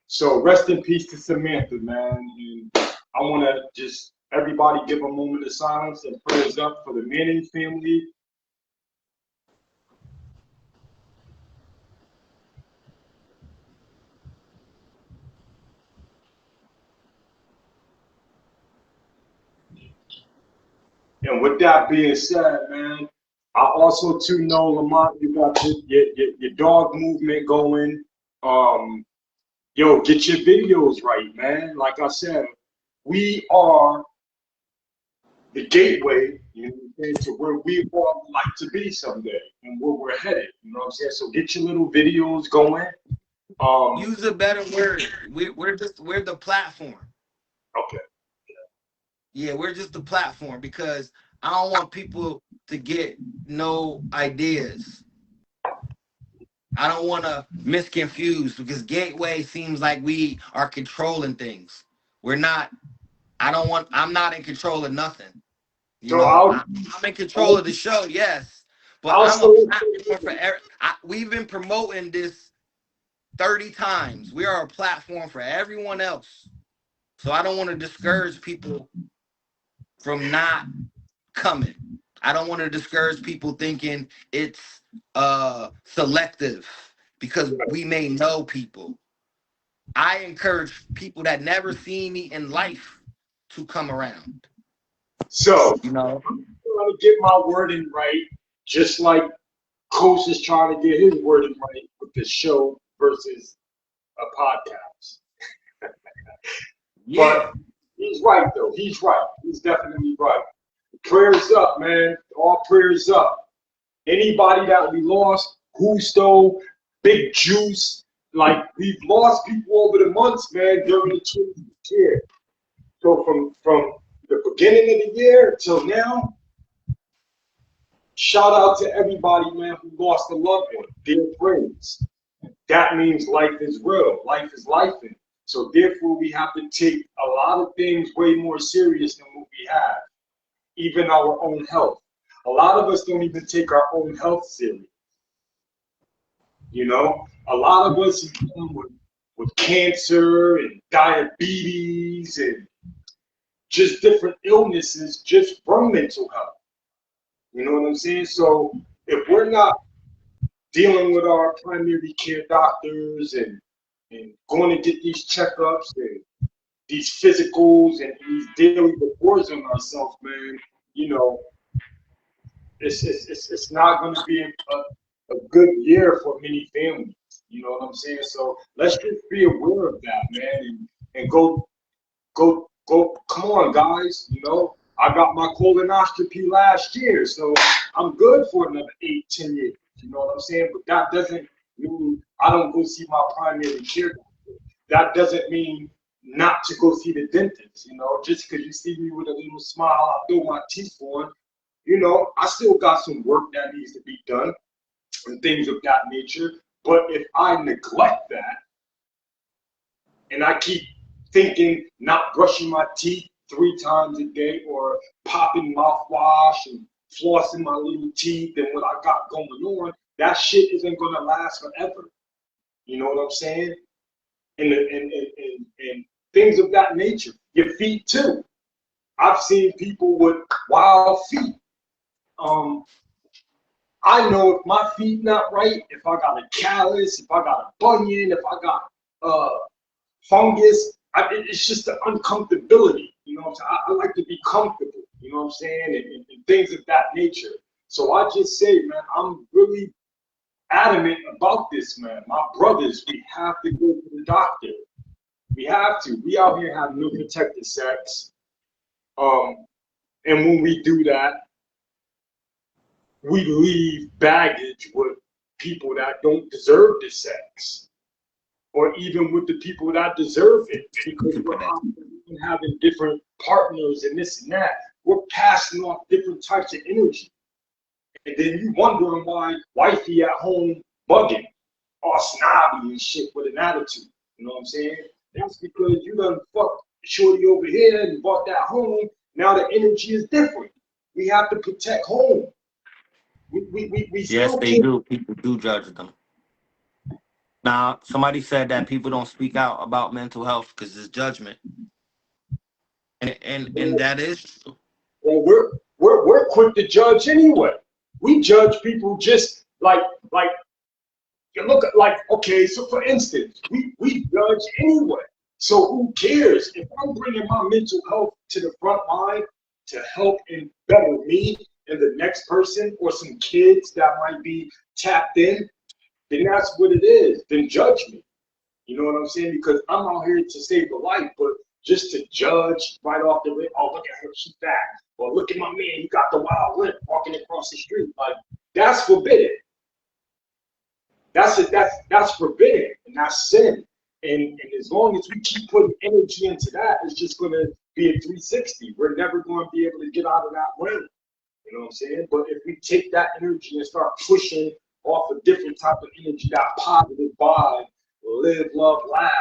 So rest in peace to Samantha, man. And I want to just everybody give a moment of silence and prayers up for the Manning family. And with that being said, man, I also too know, Lamont, you got your dog movement going. Yo, get your videos right, man. Like I said, we are the gateway, you know what I'm saying, to where we all would like to be someday and where we're headed. You know what I'm saying? So get your little videos going. Use a better word. We're the platform. Okay. Yeah, we're just the platform, because I don't want people to get no ideas. I don't want to misconfuse, because gateway seems like we are controlling things. We're not. I'm not in control of nothing. You So know, I'm in control of the show, yes, but I'll I'm a say platform for we've been promoting this 30 times. We are a platform for everyone else. So I don't want to discourage people from not coming. I don't want to discourage people thinking it's selective, because we may know people. I encourage people that never seen me in life to come around. so. You know, I'm trying to get my wording right, just like Coach is trying to get his wording right with the show versus a podcast. yeah. But he's right, though. He's right. He's definitely right. Prayers up, man. All prayers up. Anybody that we lost, Gusto, Big Juice, like we've lost people over the months, man, during the 20th year. So from the beginning of the year till now, shout out to everybody, man, who lost a loved one, dear friends. That means life is real. Life is lifing. So therefore, we have to take a lot of things way more serious than what we have, even our own health. A lot of us don't even take our own health serious. You know, a lot of us are dealing with cancer and diabetes and just different illnesses just from mental health. You know what I'm saying? So if we're not dealing with our primary care doctors and going to get these checkups and these physicals and these daily reports on ourselves, man, you know, it's not going to be a good year for many families. You know what I'm saying? So let's just be aware of that, man, and go. Come on, guys. You know, I got my colonoscopy last year, so I'm good for another 8, 10 years. You know what I'm saying? But that doesn't mean I don't go see my primary care doctor. That doesn't mean not to go see the dentist. You know, just because you see me with a little smile, I throw my teeth on. You know, I still got some work that needs to be done and things of that nature. But if I neglect that and I keep thinking not brushing my teeth 3 times a day or popping mouthwash and flossing my little teeth and what I got going on, that shit isn't gonna last forever. You know what I'm saying? and things of that nature. Your feet too. I've seen people with wild feet. I know if my feet not right, if I got a callus, if I got a bunion, if I got fungus, it's just the uncomfortability. You know what I'm saying? I like to be comfortable, you know what I'm saying? And things of that nature. So I just say, man, I'm really adamant about this, man. My brothers, we have to go to the doctor. We have to. We out here have no protected sex. And when we do that, we leave baggage with people that don't deserve the sex, or even with the people that deserve it, because we're having different partners and this and that. We're passing off different types of energy. And then you wondering why wifey at home bugging, all snobby and shit with an attitude. You know what I'm saying? That's because you done fucked shorty over here and bought that home. Now the energy is different. We have to protect home. We Yes, still they can't. do. People do judge them. Now, somebody said that people don't speak out about mental health because it's judgment, and that is true. Well, we're quick to judge anyway. We judge people just like you look at, like, okay, so for instance, we judge anyway. So who cares if I'm bringing my mental health to the front line to help and better me and the next person, or some kids that might be tapped in? Then that's what it is. Then judge me. You know what I'm saying? Because I'm out here to save a life, but just to judge right off the rip, oh, look at her, she's fat. Or look at my man, he got the wild limp walking across the street. Like, that's forbidden. That's forbidden, and that's sin. And as long as we keep putting energy into that, it's just gonna be a 360. We're never gonna be able to get out of that realm. You know what I'm saying? But if we take that energy and start pushing off a different type of energy, that positive vibe, live, love, laugh,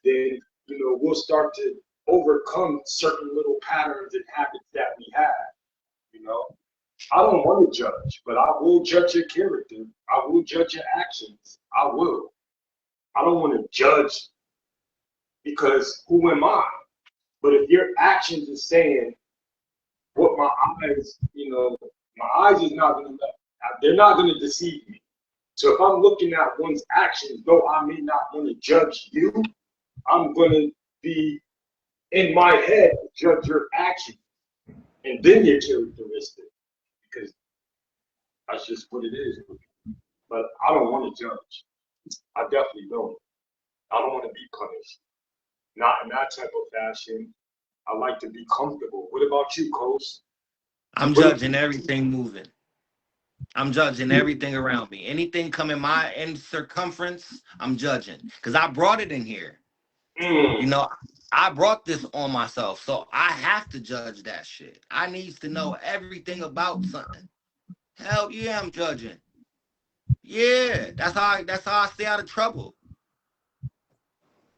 then, you know, we'll start to overcome certain little patterns and habits that we have. You know, I don't want to judge, but I will judge your character. I will judge your actions. I will. I don't want to judge because who am I? But if your actions are saying what my eyes, you know, my eyes is not gonna, they're not gonna deceive me. So if I'm looking at one's actions, though I may not want to judge you, I'm gonna be in my head judge your actions and then your characteristic, because that's just what it is. But I don't want to judge. I definitely don't. I don't want to be punished. Not in that type of fashion. I like to be comfortable. What about you, Coast? I'm judging everything moving. I'm judging everything around me. Anything coming my in circumference, I'm judging. Because I brought it in here. You know, I brought this on myself. So I have to judge that shit. I needs to know everything about something. Hell yeah, I'm judging. Yeah, that's how I stay out of trouble.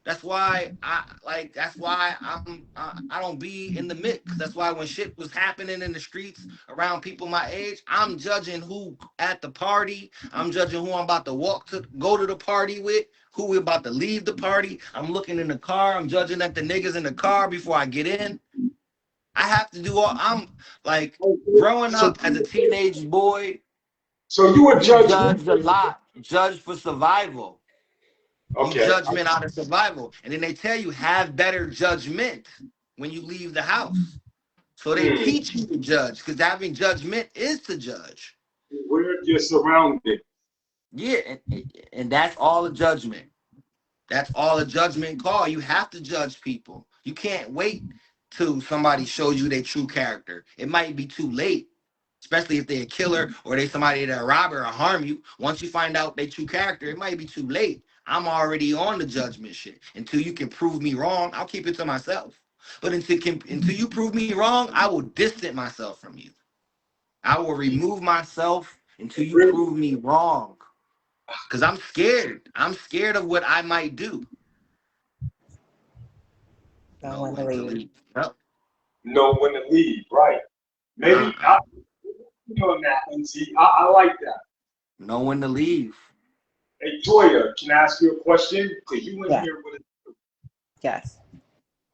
That's why I don't be in the mix. That's why when shit was happening in the streets around people my age, I'm judging who at the party. I'm judging who I'm about to go to the party with, who we about to leave the party. I'm looking in the car. I'm judging at the niggas in the car before I get in. I have to do all. I'm like growing up as a teenage boy. So you were judged A lot. Judge for survival. You Okay. judgment out of survival. And then they tell you have better judgment when you leave the house. So they teach you to judge, because having judgment is to judge. We're just surrounded. Yeah, and that's all a judgment. That's all a judgment call. You have to judge people. You can't wait till somebody shows you their true character. It might be too late, especially if they're a killer or they somebody that rob or harm you. Once you find out their true character, it might be too late. I'm already on the judgment shit. Until you can prove me wrong, I'll keep it to myself. But until you prove me wrong, I will distance myself from you. I will remove myself until you prove me wrong. Because I'm scared. I'm scared of what I might do. Know when to leave. Yep. Know when to leave, right. Maybe I on that, and see, I like that. Know when to leave. Hey, Toya, can I ask you a question? Because you went here with Yes,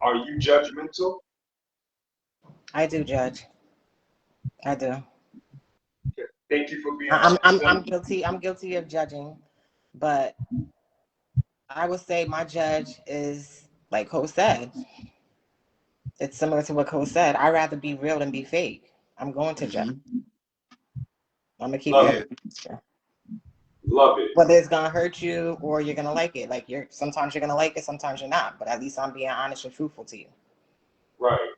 Are you judgmental? I do judge. I do. Okay. Thank you for being I'm honest. guilty. I'm guilty of judging, but I would say my judge is like Cole said. It's similar to what Cole said. I'd rather be real than be fake. I'm going to judge. Mhm. I'm gonna keep Love it Yeah. it. a Love it. whether it's gonna hurt you or you're gonna like it. Like you're sometimes you're gonna like it, sometimes you're not. But at least I'm being honest and truthful to you. Right.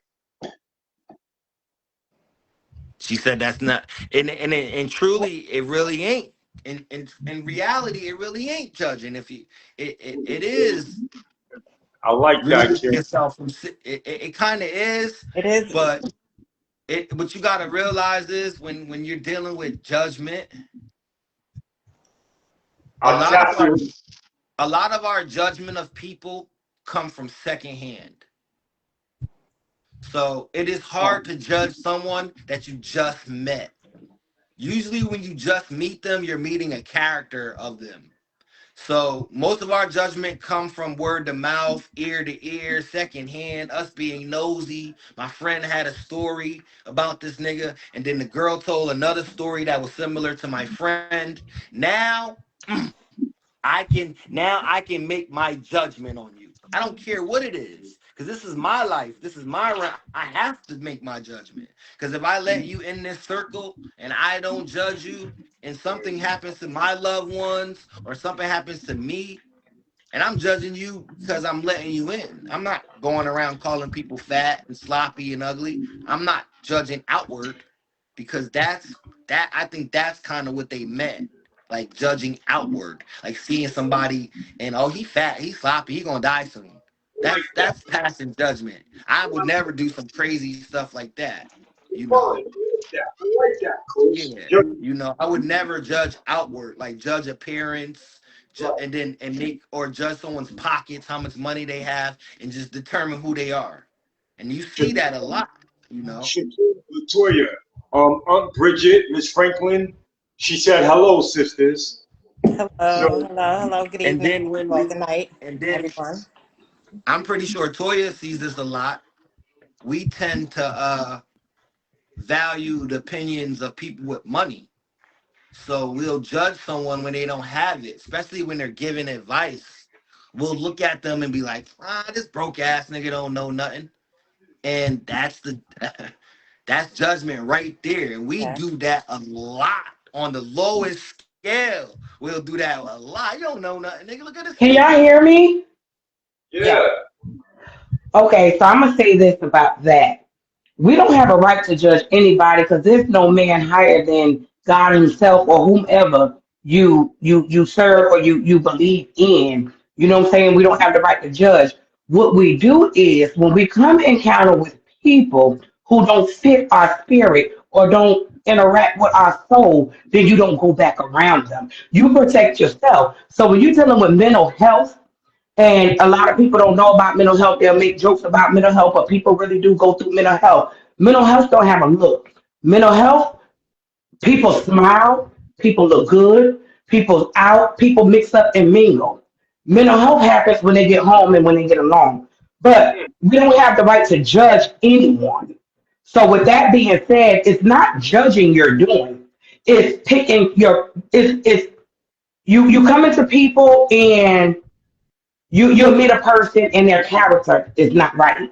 She said that's not, and truly, it really ain't. In reality, it really ain't judging. If you, it is I like that, removing kid. yourself from. It kind of is, It is. but what you got to realize is when you're dealing with judgment, a I'll lot of tap our you. a lot of our judgment of people come from secondhand. So it is hard to judge someone that you just met. Usually, when you just meet them, you're meeting a character of them. So most of our judgment come from word to mouth, ear to ear, secondhand, us being nosy. My friend had a story about this nigga, and then the girl told another story that was similar to my friend. Now I can make my judgment on you. I don't care what it is, because this is my life. This is my right. I have to make my judgment. Because if I let you in this circle and I don't judge you, and something happens to my loved ones or something happens to me, and I'm judging you because I'm letting you in. I'm not going around calling people fat and sloppy and ugly. I'm not judging outward, because I think that's kind of what they meant. Like judging outward, like seeing somebody and, oh, he fat, he sloppy, he gonna die soon. I like that. That's passing judgment. I would never do some crazy stuff like that. You Fine. know, I like that. I like that, Coach. yeah. You're I would never judge outward, like judge appearance, right. and then make or judge someone's pockets, how much money they have, and just determine who they are. And you see that a lot. You know. Latoya, Aunt Bridget, Miss Franklin, she said hello, sisters. Hello, So hello. Good And evening. then when Well, we, good night, and then everyone. I'm pretty sure Toya sees this a lot. We tend to value the opinions of people with money. So we'll judge someone when they don't have it, especially when they're giving advice. We'll look at them and be like, this broke ass nigga don't know nothing. And that's judgment right there. And we Yeah. do that a lot on the lowest scale. We'll do that a lot. You don't know nothing, nigga. Look at this Can y'all nigga. hear me? Yeah. yeah, Okay, so I'm gonna say this about that. We don't have a right to judge anybody because there's no man higher than God Himself or whomever you serve or you believe in. You know what I'm saying? We don't have the right to judge. What we do is when we come encounter with people who don't fit our spirit or don't interact with our soul, then you don't go back around them. You protect yourself. So when you're dealing with mental health, and a lot of people don't know about mental health. They'll make jokes about mental health, but people really do go through mental health. Mental health don't have a look. Mental health, people smile, people look good, people out, people mix up and mingle. Mental health happens when they get home and when they get along. But we don't have the right to judge anyone. So with that being said, it's not judging you're doing. It's picking your it's you come into people and you meet a person and their character is not right.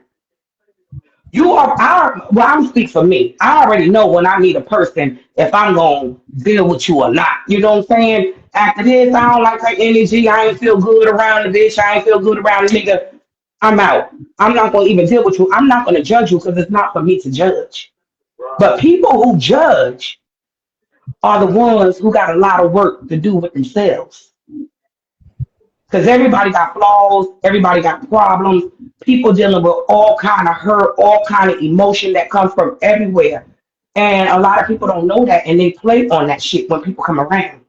You are our well, I'm speak for me. I already know when I meet a person if I'm gonna deal with you or not. You know what I'm saying? After this, I don't like her energy. I ain't feel good around the bitch. I ain't feel good around the nigga. I'm out. I'm not gonna even deal with you. I'm not gonna judge you because it's not for me to judge. right. But people who judge are the ones who got a lot of work to do with themselves. Because everybody got flaws, everybody got problems. People dealing with all kind of hurt, all kind of emotion that comes from everywhere. And a lot of people don't know that, and they play on that shit when people come around.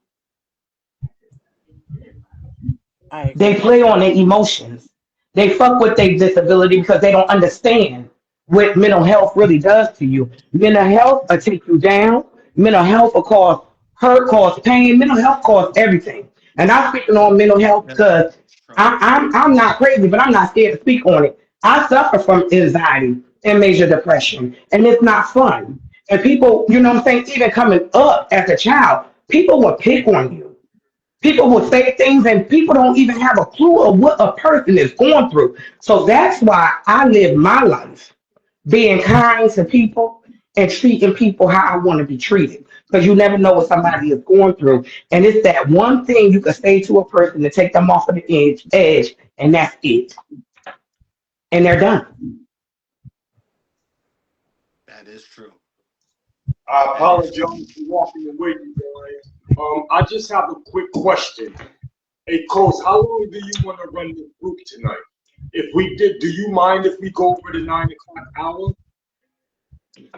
I They agree. play on their emotions. They fuck with their disability because they don't understand what mental health really does to you. Mental health will take you down. Mental health will cause hurt, cause pain. Mental health cause everything. And I'm speaking on mental health because I'm not crazy, but I'm not scared to speak on it. I suffer from anxiety and major depression, and it's not fun. And people, you know what I'm saying, even coming up as a child, people will pick on you. People will say things, and people don't even have a clue of what a person is going through. So that's why I live my life being kind to people and treating people how I want to be treated. Because you never know what somebody is going through. And it's that one thing you can say to a person to take them off of the edge, and that's it. And they're done. That is true. I apologize for walking away, you guys. I just have a quick question. Hey, Coach, how long do you want to run the group tonight? If we did, do you mind if we go over the 9 o'clock hour?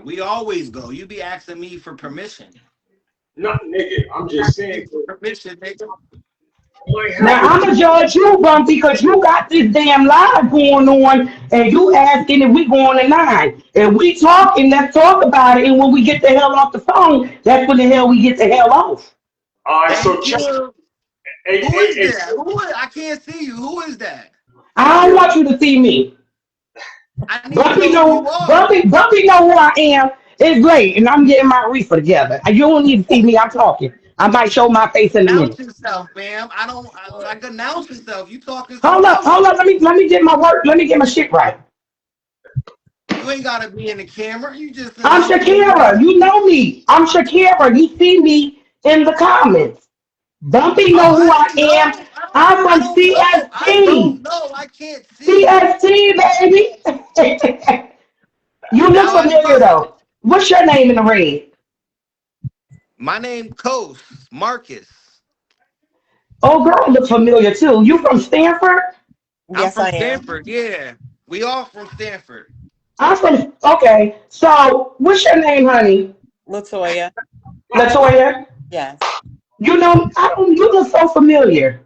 We always go. You be asking me for permission. Not nigga. I'm just saying. Permission, nigga. Now I'm gonna judge you, Bumpy, because you got this damn live going on, and you asking if we going to 9. If we talking, let's talk about it. And when we get the hell off the phone, that's when the hell we get the hell off. All right, so check. Hey, Who is that? Who is, I can't see you. Who is that? I don't want you to see me. Bumpy know who I am. It's great, and I'm getting my reefer together. You don't need to see me. I'm talking. I might show my face in a minute. Announce yourself, fam. Like announce yourself. You talking? Hold up. Let me get my work. Let me get my shit right. You ain't gotta be in the camera. You just. I'm Shakira. You know me. I'm Shakira. You see me in the comments. Bumpy know who I am. I'm from CST. I don't know. I can't see. CST, baby. You look familiar though. What's your name in the red? My name Coast Marcus. Oh, girl, look familiar too. You from Stanford? I'm from Stanford. Yeah, we all from Stanford. I'm from. Okay, so what's your name, honey? Latoya. Latoya. Yes. You know, you look so familiar.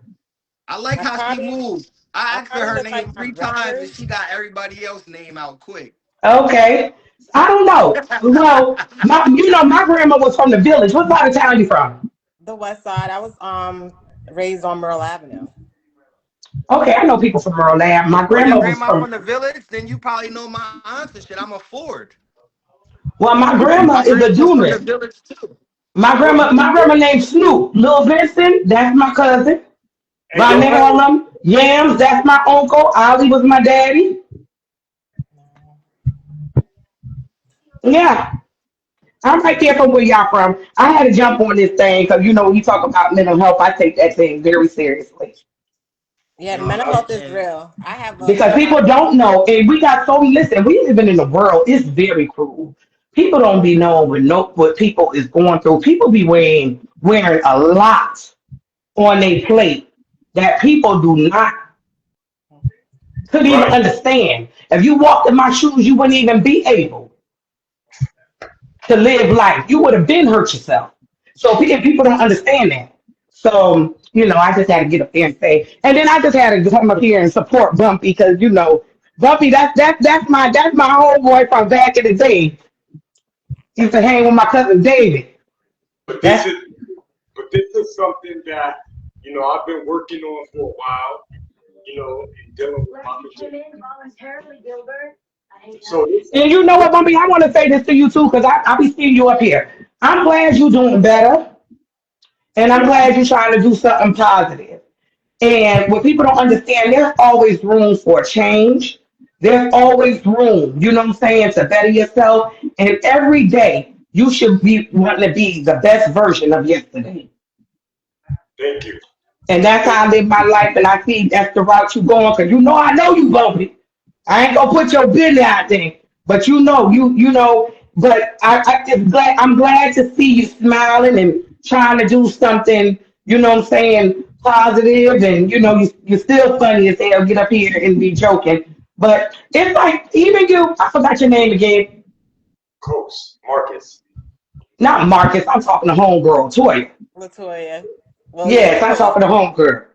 I like how she moves. I asked her name 3 times, and she got everybody else's name out quick. Okay. I don't know. Well, my grandma was from the village. What part of town you from? The west side. I was raised on Merle Avenue. Okay, I know people from Merle Ave. My grandma was from the village. Then you probably know my aunts and shit. I'm a Ford. Well, my grandma is a Dumas. From the village too. My grandma named Snoop. Lil Vincent, that's my cousin. Ronnie Harlem, Yams, that's my uncle. Ollie was my daddy. Yeah. I'm right there from where y'all from. I had to jump on this thing because, when you talk about mental health, I take that thing very seriously. Yeah, mental health is real. Because people don't know, and we living in the world, it's very cruel. People don't be knowing what people is going through. People be wearing a lot on their plate that people couldn't even understand. If you walked in my shoes, you wouldn't even be able to live life. You would have been hurt yourself. So people don't understand that. So, I just had to get up there and say, and then I just had to come up here and support Bumpy because, Bumpy, that's my homeboy from back in the day. He used to hang with my cousin David. But this is something that, I've been working on for a while, and dealing with my So, and you know what, Bumpy, I want to say this to you too, because I'll be seeing you up here. I'm glad you're doing better. And I'm glad you're trying to do something positive. And what people don't understand, there's always room for change. There's always room, to better yourself. And every day, you should be wanting to be the best version of yesterday. Thank you. And that's how I live my life. And I see that's the route you're going. Because I know you, Bumpy. I ain't going to put your business out there. But but I'm glad to see you smiling and trying to do something, positive, and you're still funny as hell. Get up here and be joking, but it's like even you. I forgot your name again. Coach Marcus. Not Marcus. I'm talking to homegirl Toya. Latoya. Well, yes, I'm talking to homegirl.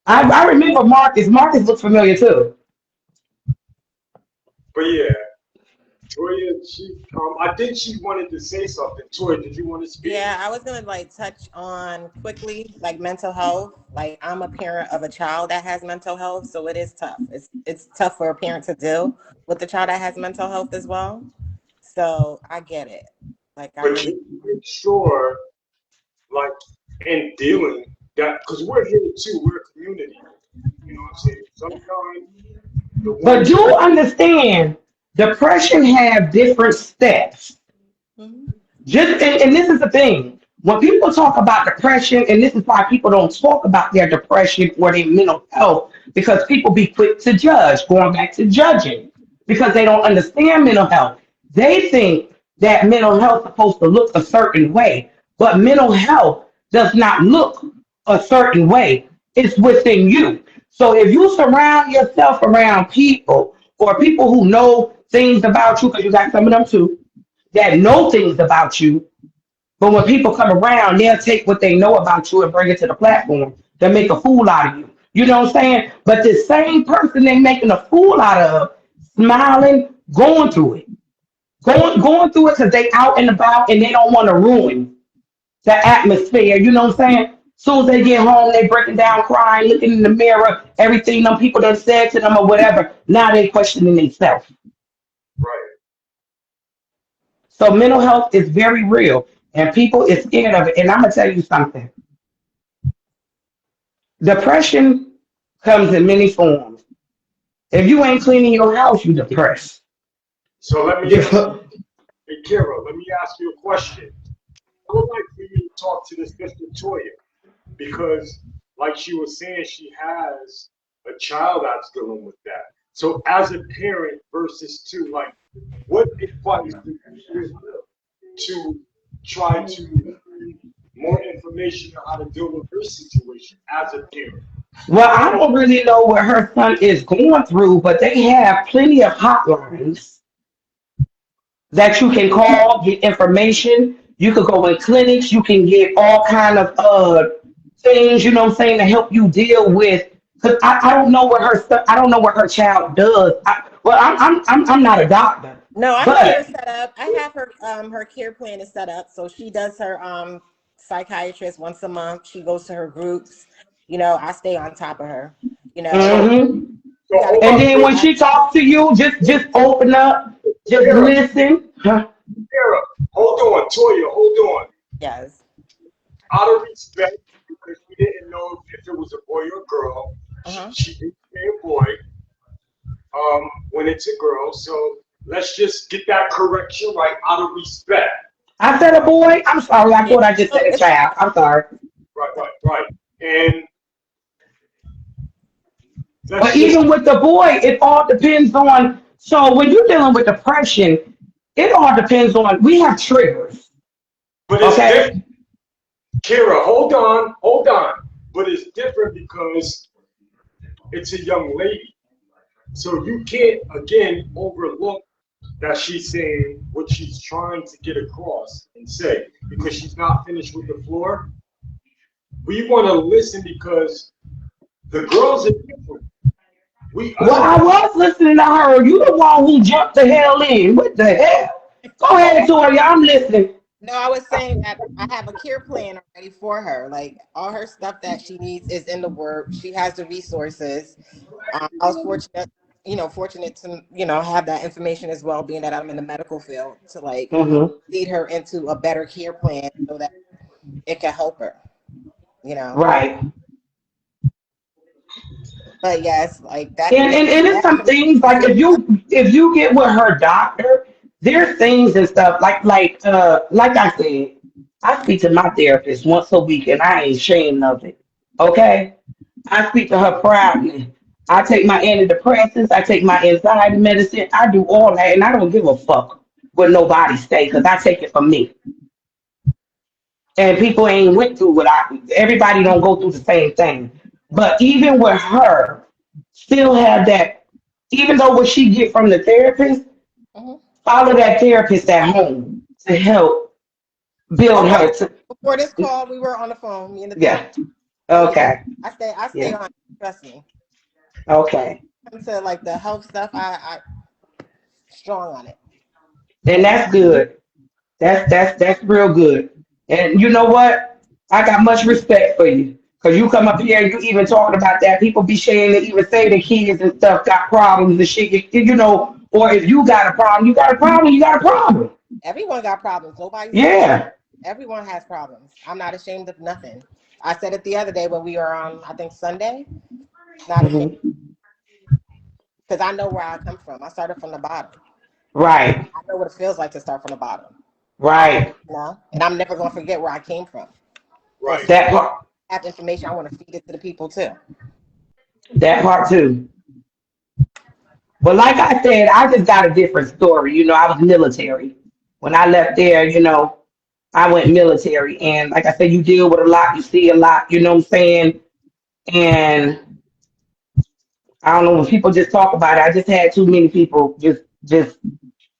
I remember Marcus. Marcus looks familiar too. But yeah, Toya, I think she wanted to say something. Toya, did you want to speak? Yeah, I was gonna like touch on quickly like mental health. Like I'm a parent of a child that has mental health, so it is tough. It's tough for a parent to deal with the child that has mental health as well. So I get it. Like I But really you make sure, like, in dealing that, because we're here too, we're a community. You know what I'm saying? Sometimes the But ones do that, understand, depression have different steps. Mhm. Just and this is the thing. When people talk about depression, and this is why people don't talk about their depression or their mental health, because people be quick to judge, going back to judging, because they don't understand mental health. They think that mental health is supposed to look a certain way, but mental health does not look a certain way. It's within you. So if you surround yourself around people or people who know things about you, because you got some of them too, that know things about you, but when people come around, they'll take what they know about you and bring it to the platform to make a fool out of you. You know what I'm saying? But the same person they making a fool out of, smiling, going through it. Going through it because they out and about and they don't want to ruin the atmosphere. You know what I'm saying? Soon as they get home, they breaking down, crying, looking in the mirror, everything them people done said to them or whatever. Now they questioning themselves. right. So mental health is very real, and people is scared of it. And I'm gonna tell you something: depression comes in many forms. If you ain't cleaning your house, you depressed. So let me ask you, hey, Kara, let me ask you a question. I would like for you to talk to this Sister Toya because, like she was saying, she has a child that's dealing with that. So, as a parent versus two, like, what advice do you give her to try to get more information on how to deal with her situation as a parent? Well, I don't really know what her son is going through, but they have plenty of hotlines that you can call, get information. You could go in clinics. You can get all kind of things. You know what I'm saying, to help you deal with. Because I don't know what her son, I don't know what her child does. I'm not a doctor, No, I see her but set up. I have her care plan is set up. So she does her psychiatrist once a month. She goes to her groups. You know, I stay on top of her. You know, So, hmm so you gotta hold and up, then wait, when she talks to you, just open up, just Kara, listen. Huh? Kara, hold on, Toya, hold on. yes. Out of respect, because we didn't know if it was a boy or girl, Uh-huh. she did say a boy when it's a girl. So let's just get that correction right out of respect. I said a boy. I'm sorry. I Yeah. thought I just No, said a it's child. I'm sorry. Right, right, right. And But let's just, even with the boy, it all depends on. So when you're dealing with depression, it all depends on. We have triggers. but it's Okay. different. Kira, hold on, hold on. But it's different because it's a young lady. So you can't, again, overlook that she's saying what she's trying to get across and say because she's not finished with the floor. We want to listen because the girls are different. We Well, I understand. was listening to her. You the one who jumped the hell in. What the hell? Go ahead, Toya. I'm listening. No, I was saying that I have a care plan already for her. Like all her stuff that she needs is in the work. She has the resources. I was fortunate to, have that information as well, being that I'm in the medical field to like Hmm. lead her into a better care plan so that it can help her, you know. Right. But yes, like that And it's that some things like if you get with her doctor, there's things and stuff like I said, I speak to my therapist once a week and I ain't ashamed of it. Okay? I speak to her proudly. I take my antidepressants, I take my anxiety medicine, I do all that, and I don't give a fuck what nobody say because I take it for me. And people ain't went through what I. Everybody don't go through the same thing. But even with her, still have that. Even though what she get from the therapist, Mhm. follow that therapist at home to help build Okay. her. To, Before this call, we were on the phone, me and the therapist. yeah. So yeah, Okay. I stay Yeah. on. Trust me. Okay. Come to like the health stuff, I strong on it. And that's good. That's real good. And you know what? I got much respect for you. Cause you come up here and you even talking about that. People be saying that even say the kids and stuff got problems and shit. You know, or if you got a problem, you got a problem, you got a problem. Everyone got problems. Nobody's ashamed. Yeah. Everyone has problems. I'm not ashamed of nothing. I said it the other day when we were on, I think Sunday. Not ashamed Hmm. because I know where I come from. I started from the bottom. Right. I know what it feels like to start from the bottom. Right. You know, and I'm never going to forget where I came from. And Right. so That part. I have information. I want to feed it to the people too. That part too. But like I said, I just got a different story. You know, I was military. When I left there, you know, I went military. And like I said, you deal with a lot, you see a lot, you know what I'm saying? And I don't know when people just talk about it. I just had too many people just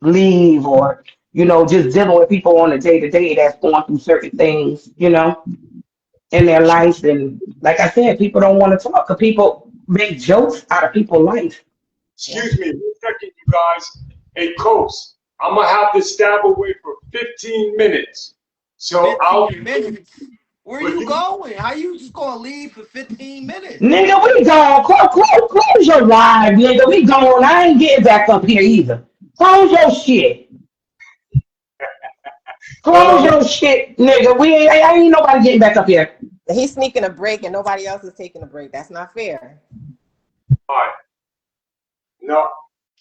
leave or, you know, just dealing with people on a day to day that's going through certain things, you know, in their life. And like I said, people don't want to talk because people make jokes out of people's life. Yeah. Excuse me, 1 second, you guys. Hey, Coach, I'm gonna have to step away for 15 minutes. So I'll 15 minutes. Where but you you going? How you just gonna leave for 15 minutes? Nigga, we gone. Close your live, nigga. We gone. I ain't getting back up here either. Close your shit. Close no. your shit, nigga. Ain't nobody getting back up here. He's sneaking a break and nobody else is taking a break. That's not fair. All right. No,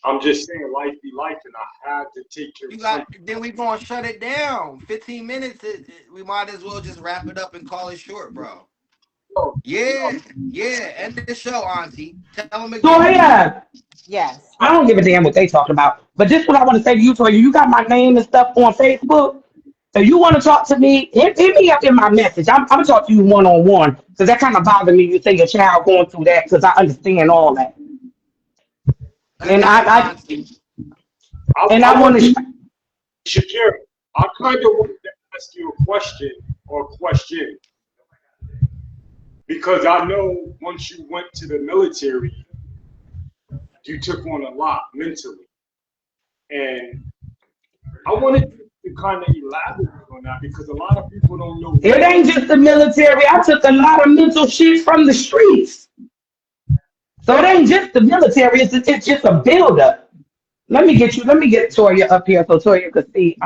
I'm just saying life be life and I had to take care You of got something. then we gonna shut it down. 15 minutes. We might as well just wrap it up and call it short, bro. No, Yeah, yeah. End the show, Auntie. Tell them So again. yeah, Yes. I don't give a damn what they talking about. But this is what I want to say to you, Toya. You got my name and stuff on Facebook. If you want to talk to me, hit me up in my message. I'm gonna talk to you one on one because that kind of bothered me. You say your child going through that because I understand all that, I and got you, I Auntie. I want want to. Shakira, I kind of wanted to ask you a question or question because I know once you went to the military, you took on a lot mentally. And I wanted to kind of elaborate on that because a lot of people don't know It what ain't just the military. I took a lot of mental shit from the streets. So it ain't just the military. It's just a buildup. Let me get Toya up here so Toya could see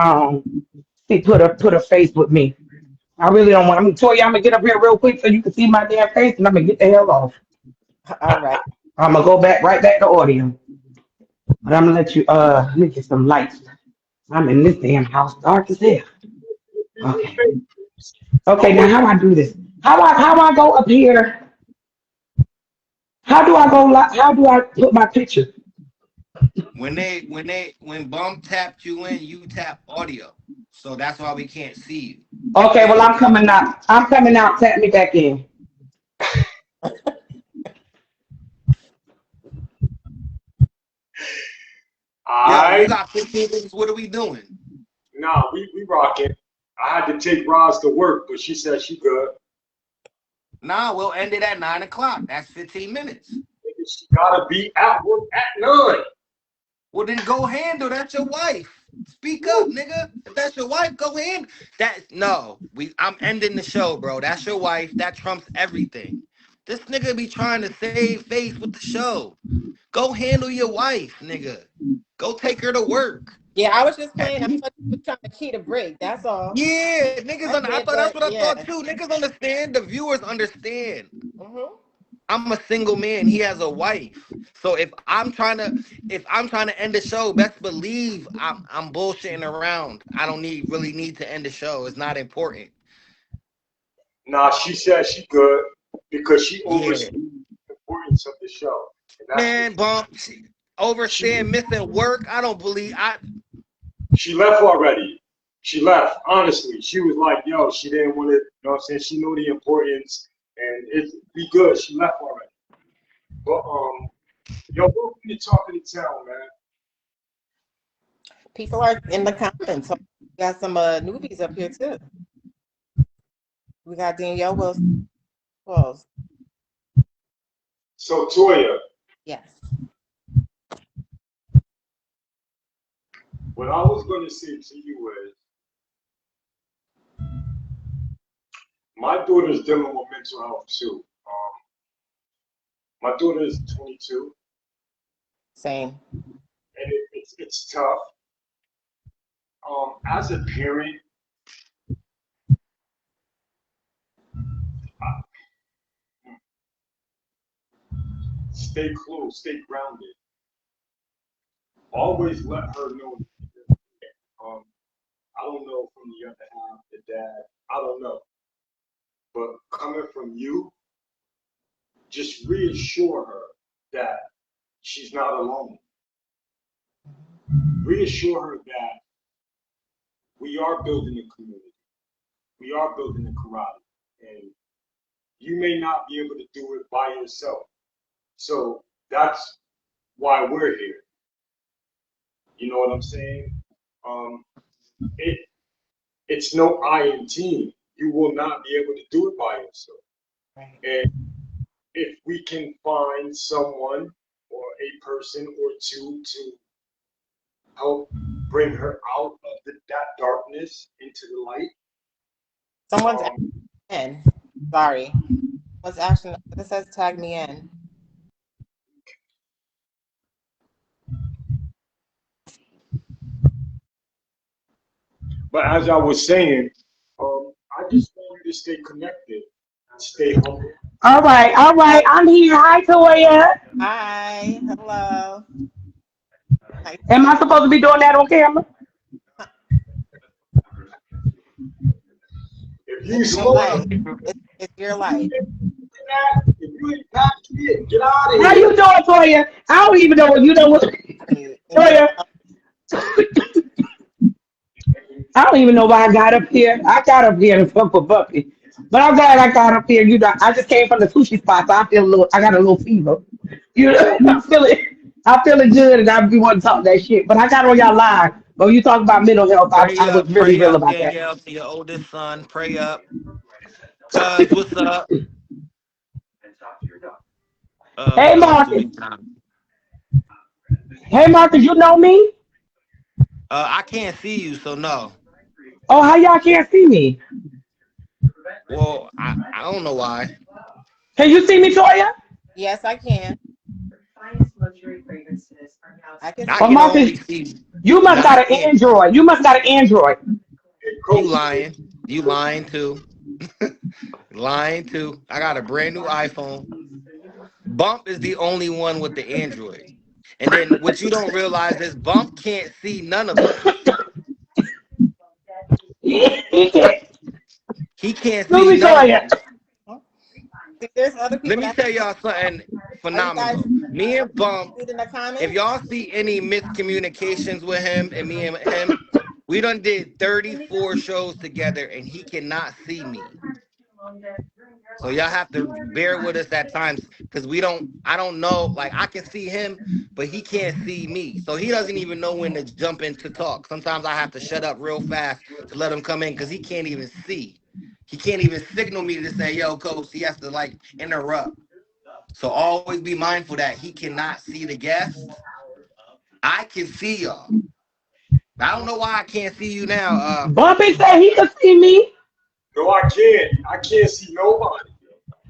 put a face with me. I really don't want. I mean, Toya, I'm gonna get up here real quick so you can see my damn face, and I'm gonna get the hell off. All right. I'm gonna go back right back to audio, but I'm gonna let you. Let me get some lights. I'm in this damn house, dark as hell. people Okay. think. I Okay. Now want how I do this? How I go up here? How do I go? How do I put my picture? When Bump tapped you in, you tap audio. So that's why we can't see you. Okay. Well, So I'm coming out. I'm coming out. Tap me back in. yo, you I got 15 minutes. What are we doing? nah, we rocking. I had to take Roz to work, but she said she good. Nah, we'll end it at 9 o'clock. That's 15 minutes. Nigga, she gotta be at work at 9. Well, then go handle. That's your wife. Speak up, Woo. nigga. If that's your wife, go handle. That no, I'm ending the show, bro. That's your wife. That trumps everything. This nigga be trying to save face with the show. Go handle your wife, nigga. Go take her to work. Yeah, I was just playing. I thought you were trying to cheat a break. That's all. Yeah, niggas. I I did, thought that's but what I thought yeah. too. Niggas understand. The viewers understand. Mm-hmm. I'm a single man. He has a wife. So if I'm trying to end the show, best believe I'm bullshitting around. I don't really need to end the show. It's not important. Nah, she said she good because she Yeah. overstood the importance of the show. And that's Man, Bump, overstand missing work. I don't believe she left already. She left. Honestly, she was like, yo, she didn't want to. You know what I'm saying? She knew the importance, and it be good. She left already. But yo, what we talking to town, man? People are in the comments. So we got some newbies up here too. We got Danielle Wilson. Well, So Toya, yes. What I was going to say to you is, my daughter's dealing with mental health too. My daughter is 22, Same. and it's tough. As a parent, stay close, stay grounded. Always let her know. I don't know from the other half, the dad. I don't know, but coming from you, just reassure her that she's not alone. Reassure her that we are building a community. We are building a karate. And you may not be able to do it by yourself. So that's why we're here. You know what I'm saying? It's no I in team. You will not be able to do it by yourself. Right. And if we can find someone or a person or two to help bring her out of that darkness into the light. Someone's in. Sorry. What's action? This says tag me in. But as I was saying, I just want you to stay connected, stay humble. All right. I'm here. Hi, Toya. Hi. Hello. Hi. Am I supposed to be doing that on camera? If you It's your slow life. up, It's your life. if you ain't got shit, get out of How here. you doing, Toya? I don't even know what you know what. Toya, I don't even know why I got up here. I got up here to fuck with Bucky. But I'm glad I got up here. You know, I just came from the sushi spot, so I got a little fever. You know, I'm feeling good and I be wanting to talk that shit. But I got on y'all live. But when you talk about mental health, I was really Pray real up, about that. Danielle, to your oldest son. Pray up. Cuz, what's up? Hey, That was too Marcus. many times. Hey, Marcus, you know me? I can't see you, so no. Oh, how y'all can't see me? Well, I don't know why. Can you see me, Toya? Yes, I can. I can I see Or can you. Marcus, only see. you No, must I got an can't. Android. You must got an Android. Hey, You coach, lying. You lying too. Lying too. I got a brand new iPhone. Bump is the only one with the Android. And then what you don't realize is Bump can't see none of us. He can't. He can't Let see me none show of you. us. See, there's other Let people me that tell y'all something are you guys phenomenal. Me and Bump, reading the if comments? y'all see any miscommunications with him and me and him, we done did 34 shows together and he cannot see me. So y'all have to bear with us at times because I don't know, like I can see him, but he can't see me. So he doesn't even know when to jump in to talk. Sometimes I have to shut up real fast to let him come in because he can't even see. He can't even signal me to say, yo, coach, he has to like interrupt. So always be mindful that he cannot see the guests. I can see y'all. I don't know why I can't see you now. Bumpy said he could see me. no, I can't. I can't see nobody.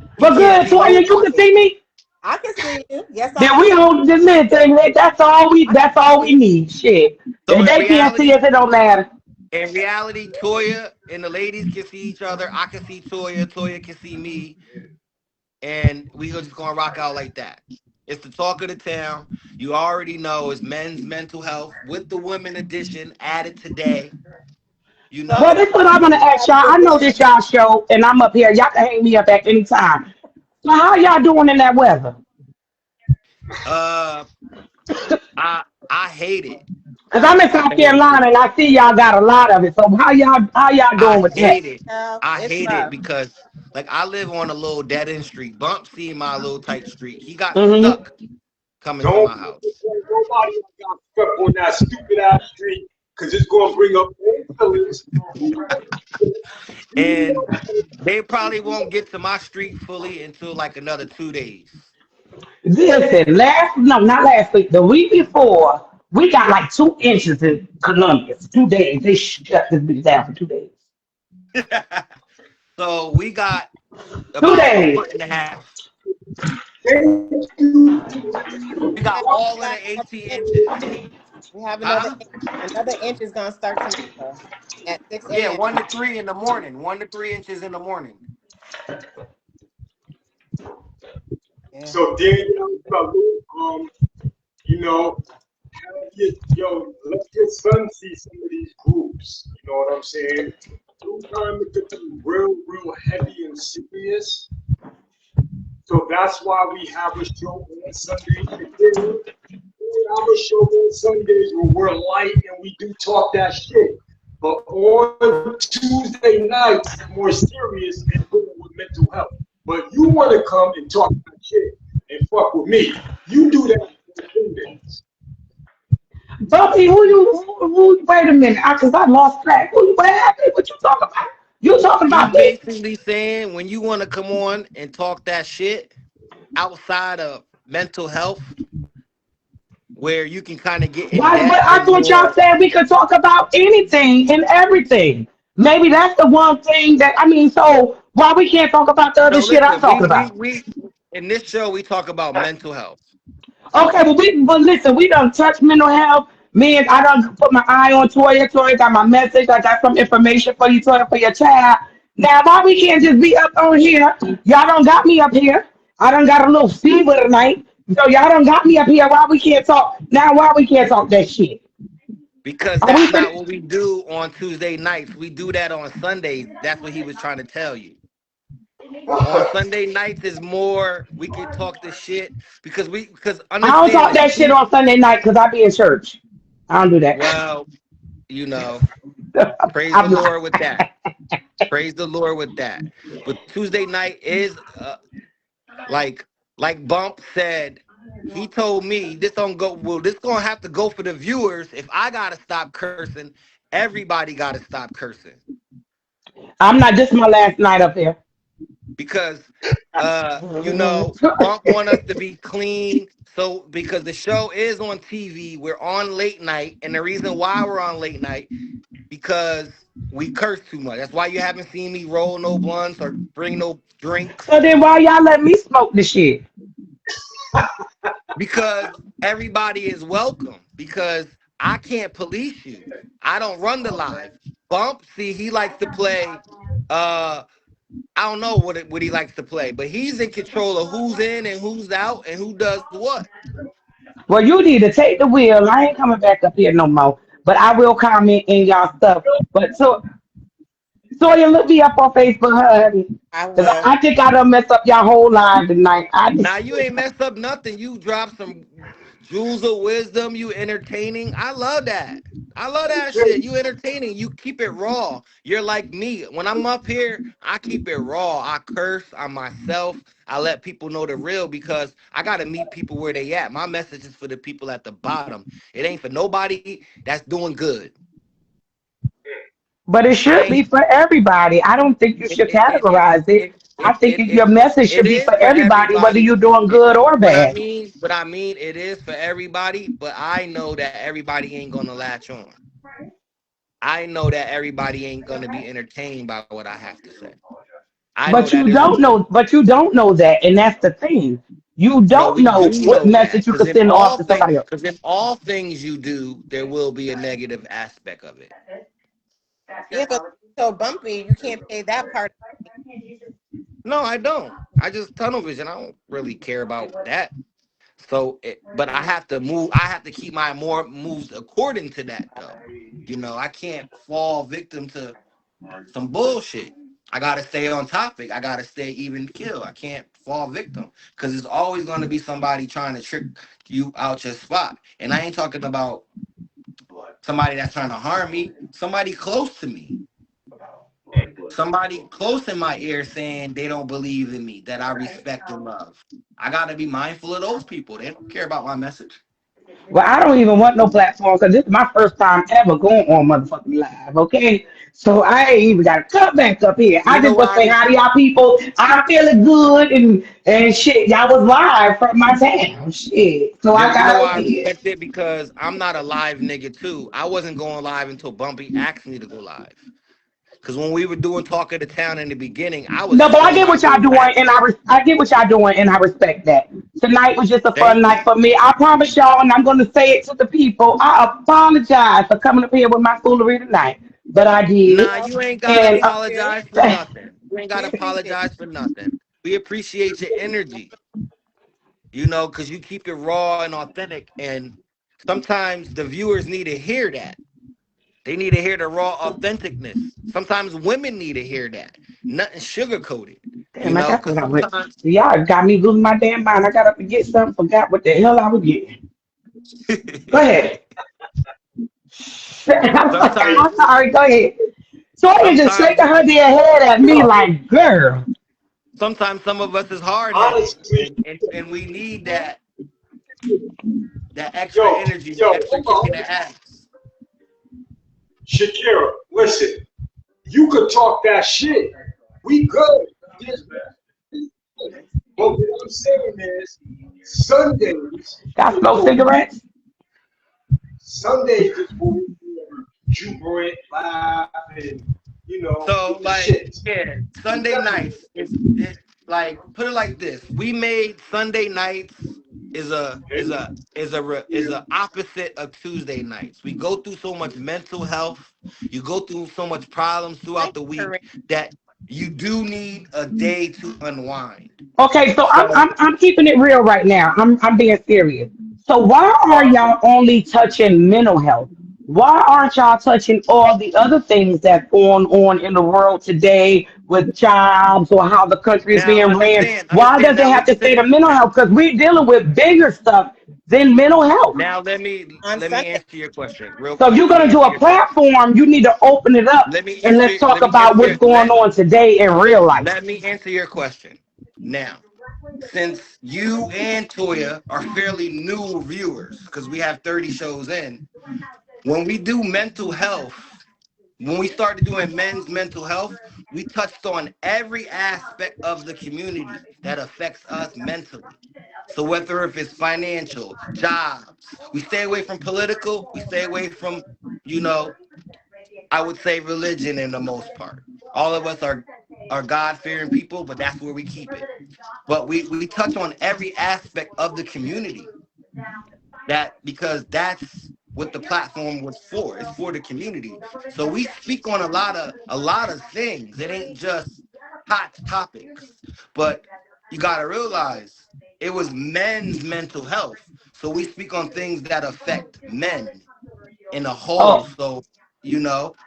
He But can't good, see Toya, you can nobody. see me. I can see you. Yes, I Then we can. on this minute thing. That's all we. I can That's all see we you. need. Shit. So If they can't see us, it don't matter. in reality, Toya and the ladies can see each other. I can see Toya. Toya can see me. And we just gonna rock out like that. It's the talk of the town. You already know it's men's mental health with the women edition added today. You So Well, know. this is what I'm gonna ask y'all. I know this y'all show, and I'm up here. Y'all can hang me up at any time. So how y'all doing in that weather? Uh I hate it. Cause I'm in South Carolina, and I see y'all got a lot of it. So how y'all I doing with that? hate it. I it's hate it rough. because like I live on a little dead end street. Bump see my little tight street. He got Mm-hmm. stuck coming to Don't my house. nobody got stuck on that stupid ass street because it's gonna bring up old feelings. And they probably won't get to my street fully until like another 2 days. Listen, not last week, the week before, We got like 2 inches in Columbia. 2 days. They shut this bitch down for 2 days. So we got Two about a days. foot and a half. Thank you. We got Oh, all we of got the another 18 inch. inches. We have Huh? another inch is gonna start tomorrow at 6 Yeah, a.m. 1 to 3 in the morning. 1 to 3 inches in the morning. Yeah. So Danielle, you know, let your son see some of these groups. You know what I'm saying? Sometimes it could be real, real heavy and serious. So that's why we have a show on Sundays. And then we have a show on Sundays where we're light and we do talk that shit. But on Tuesday nights, more serious and dealing with mental health. But you want to come and talk that shit and fuck with me. You do that on Tuesdays. Bumpy, wait a minute. Because I lost track. What happened? What you talking about? You talking He's about me? basically saying when you want to come on and talk that shit outside of mental health, where you can kind of get in Why? But depth I and thought y'all more. said we could talk about anything and everything. Maybe that's the one thing that I mean. So why we can't talk about the other No, shit I'm listen, talking about? we in this show we talk about mental health. Okay, but listen, we done touch mental health. Me and I done put my eye on Toya. Toya got my message. I got some information for you, Toya, for your child. Now, why we can't just be up on here? Y'all done got me up here. I done got a little fever tonight. So y'all done got me up here. Why we can't talk? Now, why we can't talk that shit? Because Are we that's not finna? what we do on Tuesday nights. We do that on Sundays. That's what he was trying to tell you. On Sunday nights is more we can talk the shit because I don't understand talk this. that shit on Sunday night because I be in church. I don't do that. Well, you know, praise the I'm not. Lord with that. Praise the Lord with that. But Tuesday night is like Bump said. He told me this don't go well. This gonna have to go for the viewers. If I gotta stop cursing, everybody gotta stop cursing I'm not. This is my last night up here. because Bump want us to be clean. So because the show is on TV, we're on late night, and the reason why we're on late night because we curse too much. That's why you haven't seen me roll no blunts or bring no drinks So then why y'all let me smoke the shit? because everybody is welcome. Because I can't police you. I don't run the live. Bump, see, he likes to play. I don't know what he likes to play, but he's in control of who's in and who's out and who does what. Well, you need to take the wheel. I ain't coming back up here no more. But I will comment in y'all stuff. But so you look me up on Facebook, honey. I Because will. I think I done messed up y'all whole line tonight. I Now just, you ain't messed up nothing. You dropped some jewels of wisdom. You entertaining. I love that. I love that shit. You entertaining. You keep it raw. You're like me. When I'm up here, I keep it raw. I curse. I'm myself. I let people know the real because I gotta meet people where they at. My message is for the people at the bottom. It ain't for nobody that's doing good. but it I should be ain't. for everybody. I don't think you It should it it it categorize it. I it think it your it, message it should be is for for everybody, whether everybody. you're doing It, good or but I bad. mean, but I mean, it is for everybody. But I know that everybody ain't gonna latch on. I know that everybody ain't gonna be entertained by what I have to say. I know that there's a But you don't know that, and that's the thing. You no. don't We know do what know that message you could send off to somebody else. because in all things you do, there will be a negative aspect of it. Yeah, but so bumpy, you can't pay that part. No, I don't. I just tunnel vision. I don't really care about that. So, but I have to move. I have to keep my more moves according to that, though. I can't fall victim to some bullshit. I gotta stay on topic. I gotta stay even kill. I can't fall victim because there's always gonna be somebody trying to trick you out your spot. And I ain't talking about somebody that's trying to harm me. Somebody close to me. Somebody close in my ear saying they don't believe in me, that I respect and love. I gotta be mindful of those people. They don't care about my message. Well, I don't even want no platform because this is my first time ever going on motherfucking live. Okay, So I ain't even got to come back up here. You I know just want to why? say hi to y'all people. I'm feeling good and shit. Y'all was live from my town. Shit. So I You know got why over I here. respect it? Because I'm not a live nigga too. I wasn't going live until Bumpy asked me to go live. Because when we were doing Talk of the Town in the beginning, I was No, just but I doing get my what y'all little doing, and ratchet shit. I get what y'all doing, and I respect that. Tonight was just a fun Thank night you. for me. I promise y'all, and I'm going to say it to the people. I apologize for coming up here with my foolery tonight, but I did, Nah, you ain't gotta and apologize for nothing. You ain't gotta apologize for nothing. We appreciate your energy, because you keep it raw and authentic. And sometimes the viewers need to hear that. They need to hear the raw authenticness. Sometimes women need to hear that. Nothing sugar coated, damn, I got because to went. sometimes Y'all got me losing my damn mind. I got up to get something, forgot what the hell I was getting. Go ahead. sometimes I'm sorry. Go ahead. Toya just sometimes shaking her dear head at me Yo, like, girl. sometimes some of us is hard headed, honestly, and we need that extra yo, energy, yo, that extra hold kick in on. the ass. Shakira, listen, you could talk that shit. We good. Yes, man. But what I'm saying is, Sundays, Got is smoke what we cigarettes? Sundays is what we do, jubilant, laugh, and So get the like, shit. yeah, Sunday nights is it like put it like this. We made Sunday nights is a opposite of Tuesday nights. We go through so much mental health, you go through so much problems throughout Thank the you, week Kareem. that you do need a day to unwind. Okay, so I'm So I'm I'm keeping it real right now. I'm being serious. So why are y'all only touching mental health? Why aren't y'all touching all the other things that's going on in the world today with jobs or how the country is now being ran? Why understand does it now have what you're to stay to saying. mental health? Because we're dealing with bigger stuff than mental health. Now let me On let me Sunday. answer your question real So if quick. you're Let gonna me do answer a your question. platform, you need to open it up Let me and answer let's talk let me about what's answer going on today in real life. let me answer your question. Now, since you and Toya are fairly new viewers, because we have 30 shows in, when we do mental health, when we started doing men's mental health, we touched on every aspect of the community that affects us mentally. So whether if it's financial, jobs, we stay away from political, we stay away from, you know, I would say religion in the most part. All of us are God fearing people, but that's where we keep it. But we touch on every aspect of the community that because that's what the platform was for. It's for the community. So we speak on a lot of things. It ain't just hot topics. But you gotta realize it was men's mental health. So we speak on things that affect men in a whole. Oh, So,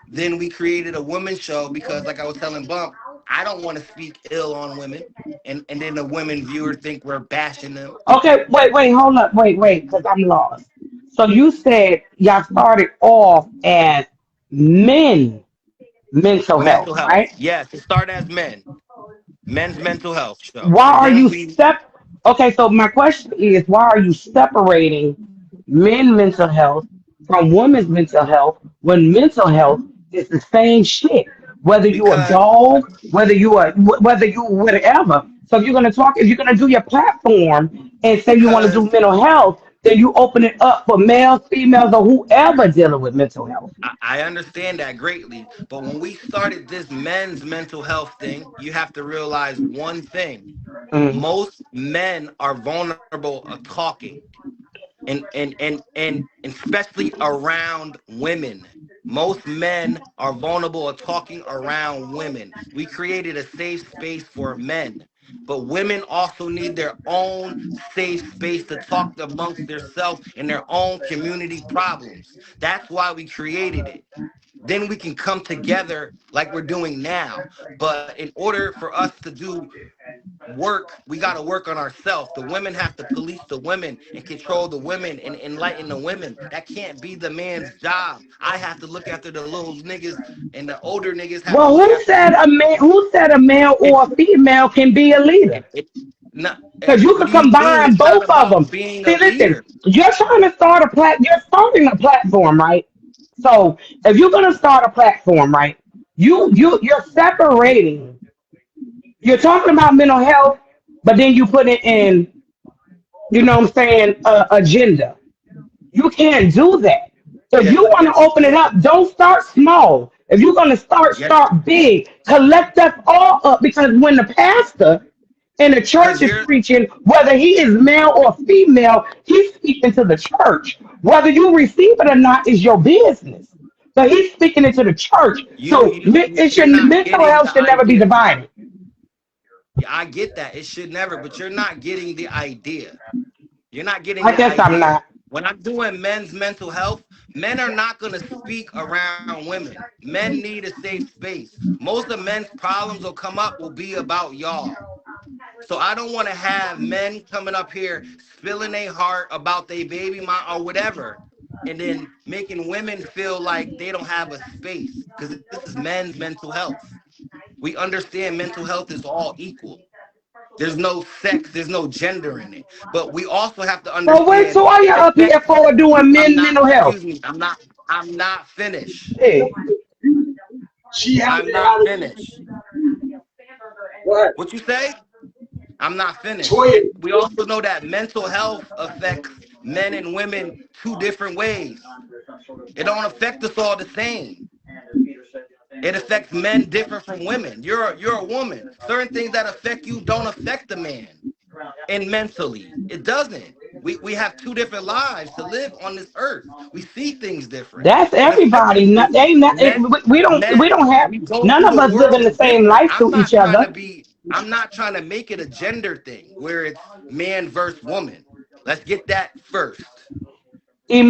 then we created a women's show because like I was telling Bump, I don't want to speak ill on women. And then the women viewer think we're bashing them. okay, wait, hold up, wait, because I'm lost. So you said y'all started off as men mental health, Mental health. right? Yes, it started as men's mental health show. Why And are then you we step? Okay, so my question is, why are you separating men mental health from women's mental health when mental health is the same shit? Whether you a because dog, whether you whatever. So if you're gonna do your platform and say you want to do because mental health, then you open it up for males, females, or whoever dealing with mental health. I understand that greatly. But when we started this men's mental health thing, you have to realize one thing. Mm. Most men are vulnerable of talking. And especially around women. Most men are vulnerable of talking around women. We created a safe space for men, but women also need their own safe space to talk amongst themselves and their own community problems. That's why we created it. Then we can come together like we're doing now. But in order for us to do work, we got to work on ourselves. The women have to police the women and control the women and enlighten the women. That can't be the man's job. I have to look after the little niggas, and the older niggas have to Well, look after the youth. who said a male or It's a female can be a leader? it not. Because you What could do you mean? combine It's not both of about them. being a See, listen, leader. you're starting a platform, right? So if you're gonna start a platform, right? You're separating. You're talking about mental health, but then you put it in, you know what I'm saying, agenda. You can't do that. If Yes, you want to yes, you open it up, can. don't start small. If you're going to start, Yes, start big. Collect us all up because when the pastor in the church because is you're preaching, whether he is male or female, he's speaking to the church. Whether you receive it or not is your business. But he's speaking into the church. So it you're should not mental getting health the should never be idea. divided. Yeah, I get that. It should never, but you're not getting the idea. You're not getting I the guess I'm idea. not. When I'm doing men's mental health, men are not going to speak around women. Men need a safe space. Most of men's problems will come up will be about y'all. So I don't want to have men coming up here spilling their heart about their baby mom or whatever, and then making women feel like they don't have a space because this is men's mental health. We understand mental health is all equal. There's no sex, there's no gender in it. But we also have to So what understand Toya it up here affects. for doing I'm men not. mental health? Excuse me. I'm not finished. Shit. She I'm hasn't not had finished. what? What you say? I'm not finished. Toya, We also know that mental health affects men and women two different ways. It don't affect us all the same. It affects men different from women. You're a woman. Certain things that affect you don't affect the man. And mentally, it doesn't. We have two different lives to live on this earth. We see things different. That's It affects everybody. us Not, they different. not, Men, we men, don't have we go none through of the us living the world same different. life to each other. I'm not trying to make it a gender thing where it's man versus woman. Let's get that first.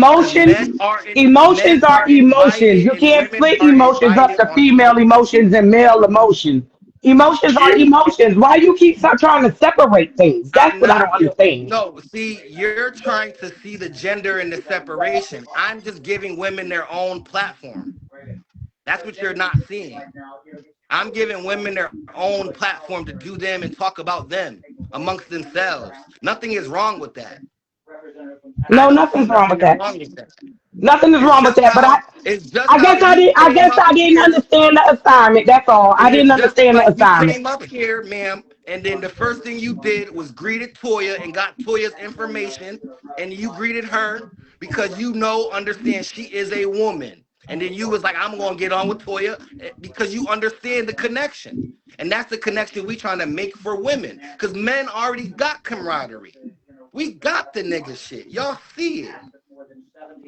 Because Emotions, emotions men are are emotions. invited You and can't women split are emotions up invited to on female certain emotions and male emotions. Emotions are she emotions. Why you keep trying to separate things? That's I'm what I not. don't understand. No, see, you're trying to see the gender and the separation. I'm just giving women their own platform. That's what you're not seeing. I'm giving women their own platform to do them and talk about them amongst themselves. Nothing is wrong with that. I No, don't see nothing's wrong with nothing is that. wrong with that. Nothing is It's wrong with just that. But how it's just I how guess I you did. I came guess up I didn't here. understand the assignment. That's all. I And didn't it's just understand the like you assignment. came up here, ma'am, and then the first thing you did was greeted Toya and got Toya's information, and you greeted her because you know, understand she is a woman. And then you was like, I'm gonna get on with Toya because you understand the connection. And that's the connection we trying to make for women. Because men already got camaraderie. We got the nigga shit. Y'all see it.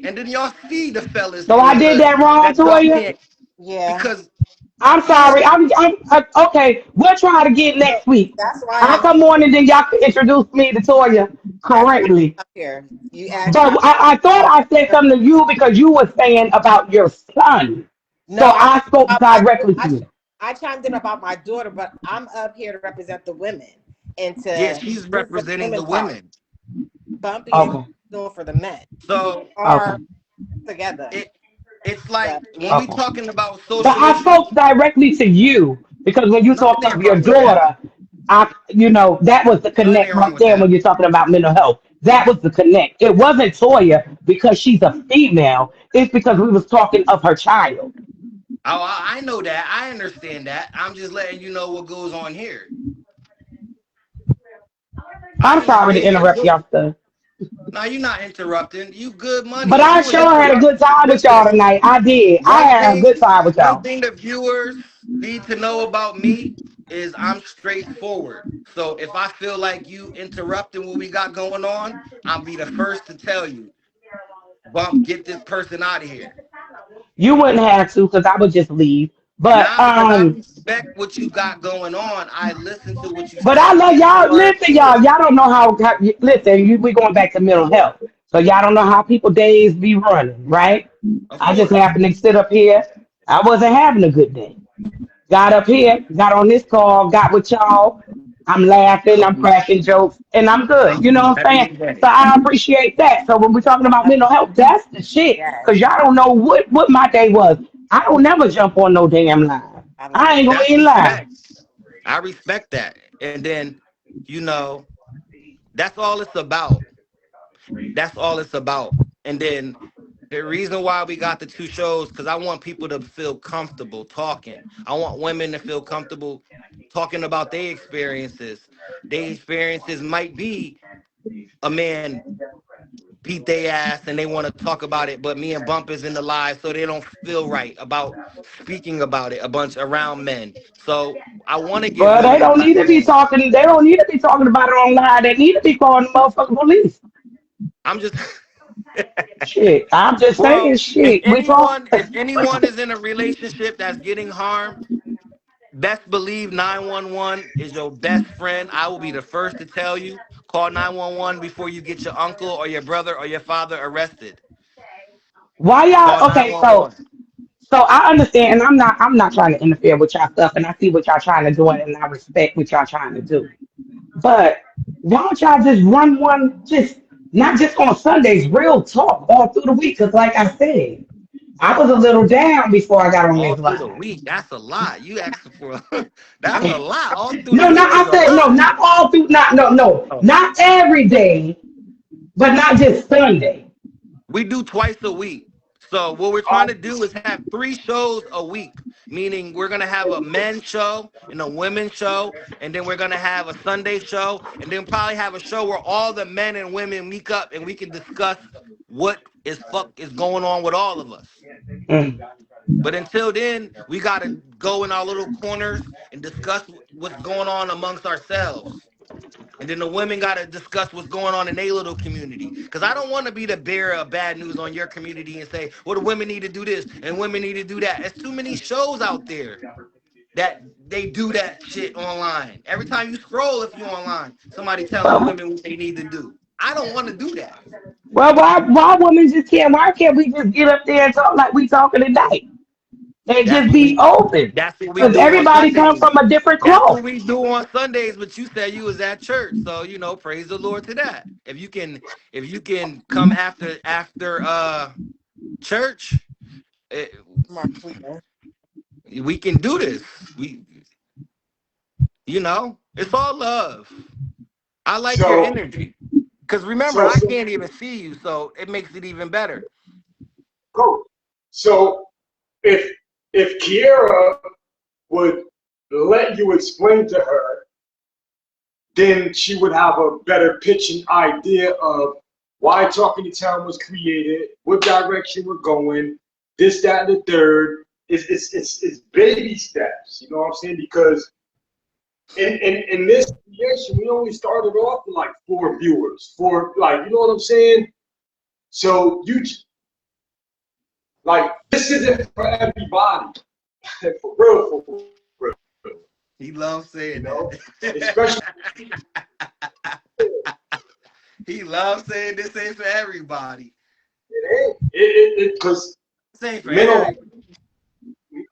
And then y'all see the fellas So in I the did hood that wrong, that y'all Toya. can't Yeah. because I'm yeah, sorry. Okay. We'll try to get So next week. that's why I'll I come on and then y'all can introduce me to Toya that's why correctly. I'm up here. You asked But how I thought I said something to you because you were saying about your son. no, So I I spoke about my directly to you. I chimed in about my daughter, but I'm up here to represent the women and yeah, to she's do for the representing the women part. women. So I'm being Okay. doing for the men. We So Okay. are together. it it's So like when we Okay. talking about But social I issues, spoke directly to you because when you nothing talked ain't of your wrong with that. daughter, that was the Nothing connect ain't wrong right with there that. when you're talking about mental health. That was the connect. It wasn't Toya because she's a female. It's because we was talking of her child. Oh, I know that. I understand that. I'm just letting you know what goes on here. I I'm sorry to understand you're interrupt good. y'all, sir. No, you're not interrupting. You good But money. If I you was sure had a good interrupting, time with y'all listen. tonight. I did. I One had a good thing, time with one y'all. thing the viewers need to know about me is I'm straightforward. So if I feel like you interrupting what we got going on, I'll be the first to tell you, bump, get this person out of here. You wouldn't have to because I would just leave. But Nah, because I respect what you got going on. I listen to what you I say. love You y'all. are a Listen, y'all. peer. Y'all don't know how listen, we going back to mental health. So y'all don't know how people days be running, right? Of I just course. happened to sit up here. I wasn't having a good day. Got up here, got on this call, got with y'all. I'm laughing, I'll I'm be, cracking jokes, and I'm good. I'll You know be what I'm saying? every day. So I appreciate that. So when we're talking about mental health, that's the shit. yes, Cause y'all don't know what my day was. I don't never jump on no damn line. I love I it. ain't gonna That's even lie. respect. I respect that. And then, you know, that's all it's about. That's all it's about. And then The reason why we got the two shows, because I want people to feel comfortable talking. I want women to feel comfortable talking about their experiences. Their experiences might be a man beat their ass and they want to talk about it, but me and Bump is in the live, so they don't feel right about speaking about it a bunch around men. So I want to give But they women a don't need to be platform. talking. They don't need to be talking about it online. They need to be calling the motherfucking police. I'm just Shit, I'm just saying. well, Shit, if anyone is in a relationship that's getting harmed, best believe 911 is your best friend. I will be the first to tell you. Call 911 before you get your uncle or your brother or your father arrested. Why Call y'all? Okay, so 911. I understand, and I'm not trying to interfere with y'all stuff, and I see what y'all trying to do, and I respect what y'all trying to do. But why don't y'all just run one, just not just on Sundays, real talk all through the week? Because like I said, I was a little down before I got on All this through the line. week. That's a lot. You asking for that's I'm a lot. All through the No, not week is I a said no, lot. not all through, not no, no, Oh. not every day, but not just Sunday. We do twice a week. So what we're trying to do is have 3 shows a week, meaning we're gonna have a men's show and a women's show, and then we're gonna have a Sunday show, and then probably have a show where all the men and women meet up and we can discuss what is going on with all of us. Mm. But until then, we gotta go in our little corners and discuss what's going on amongst ourselves. And then the women got to discuss what's going on in their little community. Because I don't want to be the bearer of bad news on your community and say, well, the women need to do this and women need to do that. There's too many shows out there that they do that shit online. Every time you scroll, if you're online, somebody telling Well, women what they need to do. I don't want to do that. why women just can't? Why can't we just get up there and talk like we talking tonight and That's just what be we open? that's what we Because do on everybody comes Sundays. from a different That's what cloth. we do on Sundays, but you said you was at church. So, praise the Lord to that. If you can come after church, eh, Marquita. we can do this. It's all love. I like your So, energy. Because remember, so, I so, can't even see you, so it makes it even better. cool. So, if Kiera would let you explain to her, then she would have a better pitch and idea of why Talking to Town was created, what direction we're going, this, that, and the third. It's baby steps, you know what I'm saying? Because in this creation, we only started off with like 4 viewers, 4, like, you know what I'm saying? So this isn't for everybody, for real, for real, He loves you saying know? that. Especially, He loves saying this ain't for everybody. because This ain't for mental, everybody.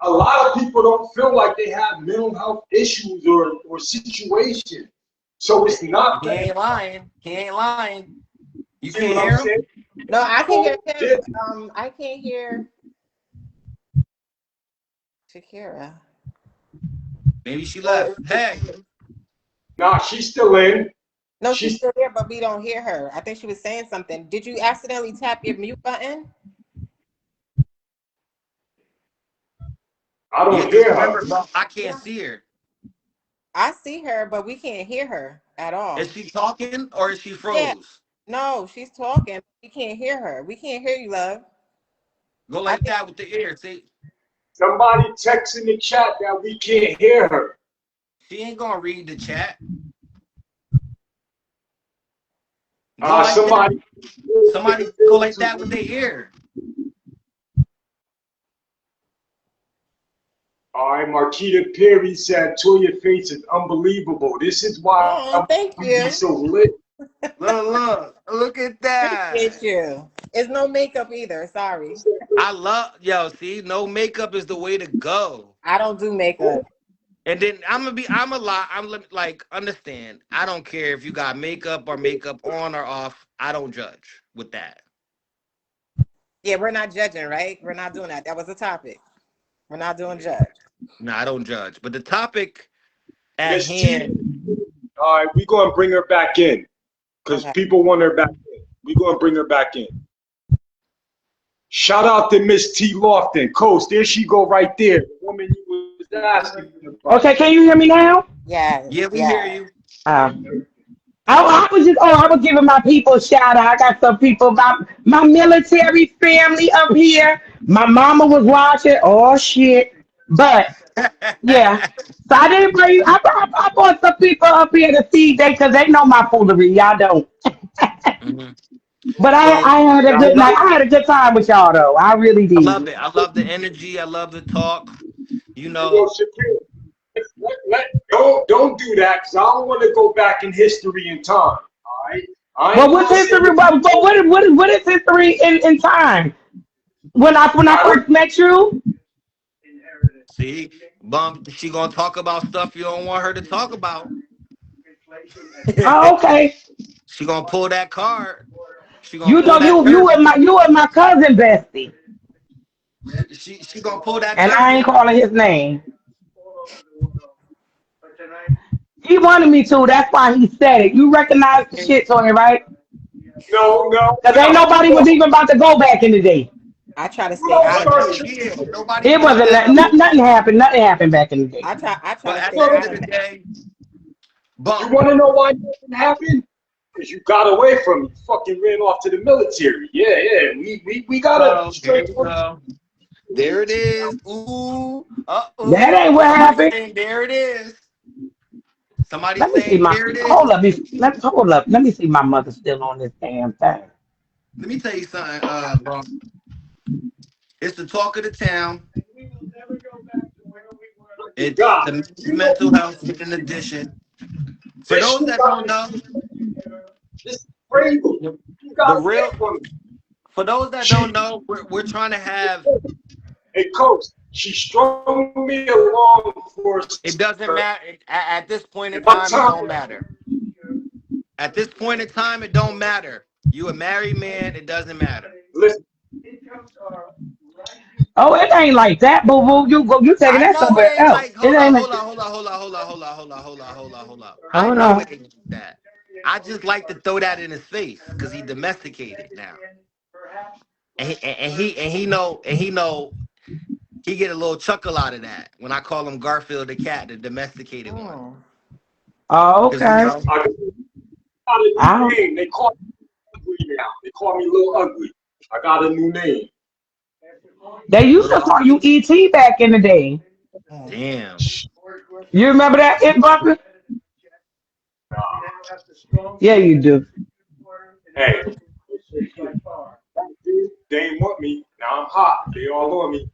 a lot of people don't feel like they have mental health issues or situations. So it's not He that. ain't lying. He ain't lying. You See can't what I'm hear him? saying? No, I can hear Yeah. him. I can't hear Shakira. Maybe she Or left. Hey, Nah, she's still in. no, she's She's. still there, but we don't hear her. I think she was saying something. Did you accidentally tap your mute button? I yeah, don't because hear her. remember, I can't see her. I see her, but we can't hear her at all. Is she talking or is she Yeah, froze? no, she's talking. We can't hear her. We can't hear you, love. Go I like think that with the ear. See, Somebody text in the chat that we can't hear her. she ain't gonna read the chat. Go like that. Somebody. Somebody go like that with their ear. All right, Marquita Perry said, Toya face is unbelievable. This is why thank we be you. so lit. Look at that. Appreciate you. It's no makeup either. Sorry. See, no makeup is the way to go. I don't do makeup. And then like, understand, I don't care if you got makeup or makeup on or off. I don't judge with that. Yeah, we're not judging, right? We're not doing that. That was a topic. We're not doing judge. No, I don't judge. But the topic at Miss T, hand, all right, we're going to bring her back in because Okay. people want her back in. We're going to bring her back in. Shout out to Miss T. Lofton. Coast, there she go right there. The woman you was asking me about. Okay, can you hear me now? Yes. Yeah, we hear you. Uh, I was giving my people a shout out. I got some people about my military family up here. My mama was watching. Oh shit. But yeah. So I didn't bring I brought some people up here to see they because they know my foolery. Y'all don't. Mhm. But Well, I had a Now, good night. I had a good time with y'all though. I really I did. love it. I love the energy. I love the talk. You you know, know, Shaquille, don't do that because I don't want to go back in history and time. All right. I But ain't what's gonna say history? But what is history in time? When I I don't. first met you? see, bump. She gonna talk about stuff you don't want her to talk about. Oh, okay. She gonna pull that card. She gonna You know pull that curtain. you were my cousin bestie. She gonna pull that And I ain't curtain. calling his name. He wanted me to. That's why he said it. You recognize the shit, Tony, right? No, no, Because ain't no, nobody was no. even about to go back in the day. I try to You stay don't out of start it. shit. Yeah, nobody It brought wasn't that up. nothing happened. Nothing happened back in the day. I try But to at stay the end out of of the it. day, You bump. want to know why nothing happened? Because you got away from me. You fucking ran off to the military. Yeah, yeah. We got a So here straight. we go. There it is. Ooh. That Uh-oh. ain't what Somebody happened. saying there it is. Somebody Let me see saying my there it is. hold up. Hold up. Let me see my mother still on this damn thing. Let me tell you something, bro. It's the talk of the town. It's God, the you know mental health in addition. For this those you that got don't me. know, This is crazy. You the got away real from me. for those that She, don't know, we're trying to have hey, coach. She strung me along for it doesn't matter at this point in and by the time, it time. don't matter. At this point in time, it don't matter. You a married man, it doesn't matter. Listen, Oh, it ain't like that, boo boo. You taking I that know it somewhere ain't else. like It hold on, ain't. hold on, hold on, hold on, hold on, hold on, hold on, hold on, hold on, hold on. I Hold know on. it ain't like that. I just like to throw that in his face because he domesticated now. And he get a little chuckle out of that when I call him Garfield the cat, the domesticated one. Mm. Oh, Because you okay. know, I got a I new don't. name. They call me ugly now. They call me Little Ugly. I got a new name. They used little to call you ugly. ET back in the day. Mm. Damn. You remember that, It Bumper? Yeah, you do. Hey, they ain't want me. Now I'm hot. They all on me.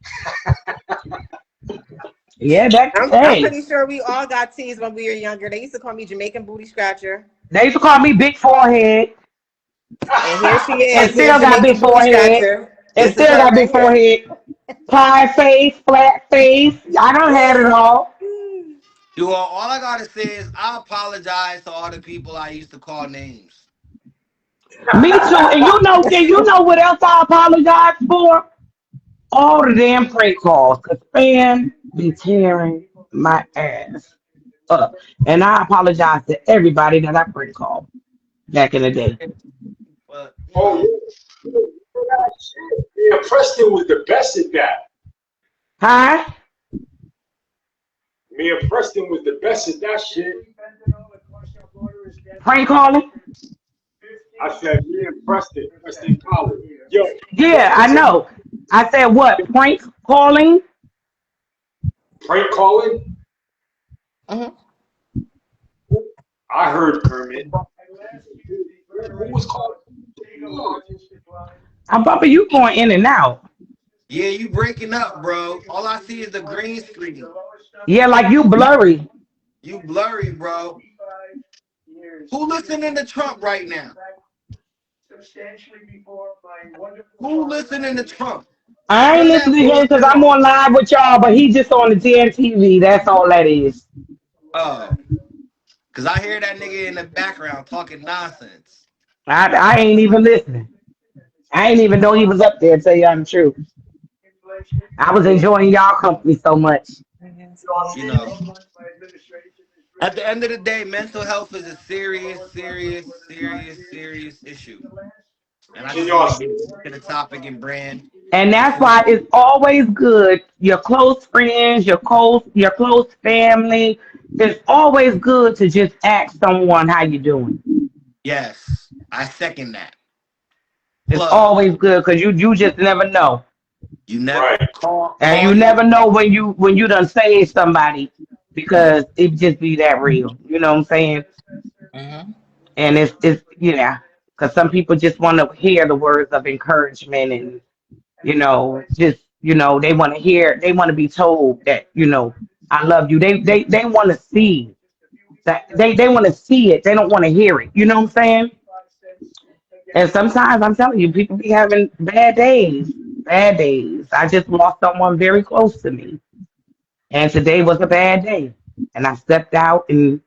Yeah, that. I'm Hey, pretty sure we all got teased when we were younger. They used to call me Jamaican Booty Scratcher. they used to call me Big Forehead, And here she and is, here still got big Jamaican Booty forehead, Scratcher. and This is still her got big right here. forehead. Pie face, flat face. I don't had it all. Do all I gotta say is I apologize to all the people I used to call names. Me too. And you know what else I apologize for? All the damn prank calls. Cause fan be tearing my ass up. And I apologize to everybody that I prank called back in the day. But you Oh, know, yeah. Yeah, Preston was the best at that. Hi? Me and Preston was the best at that shit. Prank calling? I said, me and Preston College. Yo, Yeah, what's I the name? know. I said what? Prank calling? Prank calling? Mhm. I heard Kermit. Who was calling? I'm bumping you going in and out. yeah, you breaking up, bro. All I see is the green screen. Yeah, like you blurry. You blurry, bro. Who listening to Trump right now? Who listening to Trump? I ain't Turn that listening to him because bullshit I'm off. on live with y'all, but he just on the TNTV. That's all that is. Oh, cause I hear that nigga in the background talking nonsense. I ain't even listening. I ain't even know he was up there, to tell you the truth. I was enjoying y'all company so much. You know, at the end of the day, mental health is a serious, serious, serious, serious issue. And I Can just y'all want to see? get to the topic and brand And that's before. why it's always good. Your close friends, your close family. It's always good to just ask someone how you doing. Yes, I second that. It's Plug. always good because you just never know. You never Right. And call you your never know when you done saved somebody because it just be that real. You know what I'm saying? Mhm. And it's yeah, because some people just want to hear the words of encouragement and just they want to be told that I love you. They want to see that they want to see it. They don't want to hear it. You know what I'm saying? And sometimes I'm telling you, people be having bad days. Bad days. I just lost someone very close to me. And today was a bad day. And I stepped out and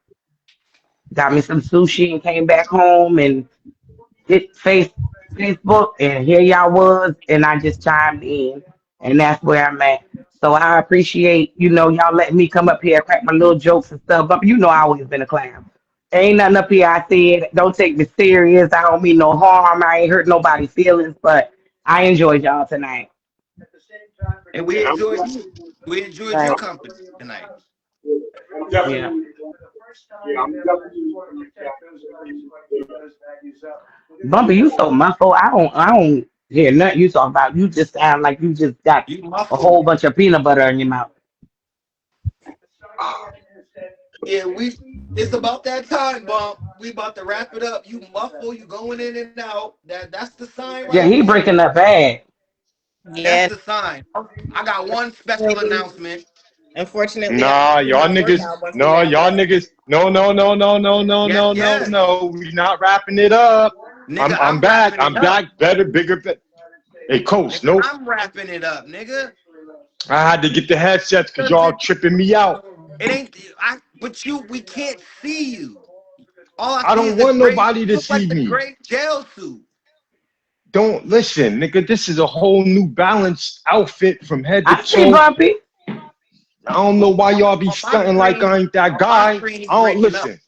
got me some sushi and came back home and hit Facebook and here y'all was and I just chimed in and that's where I'm at. So I appreciate, y'all letting me come up here, crack my little jokes and stuff. But I always been a clown. Ain't nothing up here I said. Don't take me serious. I don't mean no harm. I ain't hurt nobody's feelings, but I enjoyed y'all tonight. and we Yeah, enjoyed you. We enjoyed your Right. company tonight. I'm Yeah. definitely, yeah, I'm definitely. Bumpy, you so muffled. I don't hear nothing you talking about. You just sound like you just got You a whole muffled. bunch of peanut butter in your mouth. Yeah, it's about that time, bump. We about to wrap it up. You muffle, you going in and out. That's the sign Yeah, right he there. breaking up bad. That's Yeah. the sign. I got one special Unfortunately, announcement. unfortunately, I Nah, gotta do y'all my niggas. workout once we No, wrap y'all up. niggas. No, no, no, no, no, no, Yes, no, no, yes. no. We not wrapping it up. Nigga, I'm I'm back. wrapping it I'm up. back. Better, bigger. Hey, coach. Nigga, Nope. I'm wrapping it up, nigga. I had to get the headsets because 'Cause y'all tripping me out. it ain't but we can't see you. All I I see is don't the want gray. nobody You to look like see the me. gray jail suit. Don't listen, nigga. This is a whole new balanced outfit from head to I see toe. Bumpy. I don't know why y'all be On my stunting like screen, I ain't that guy. he's I don't breaking up. listen.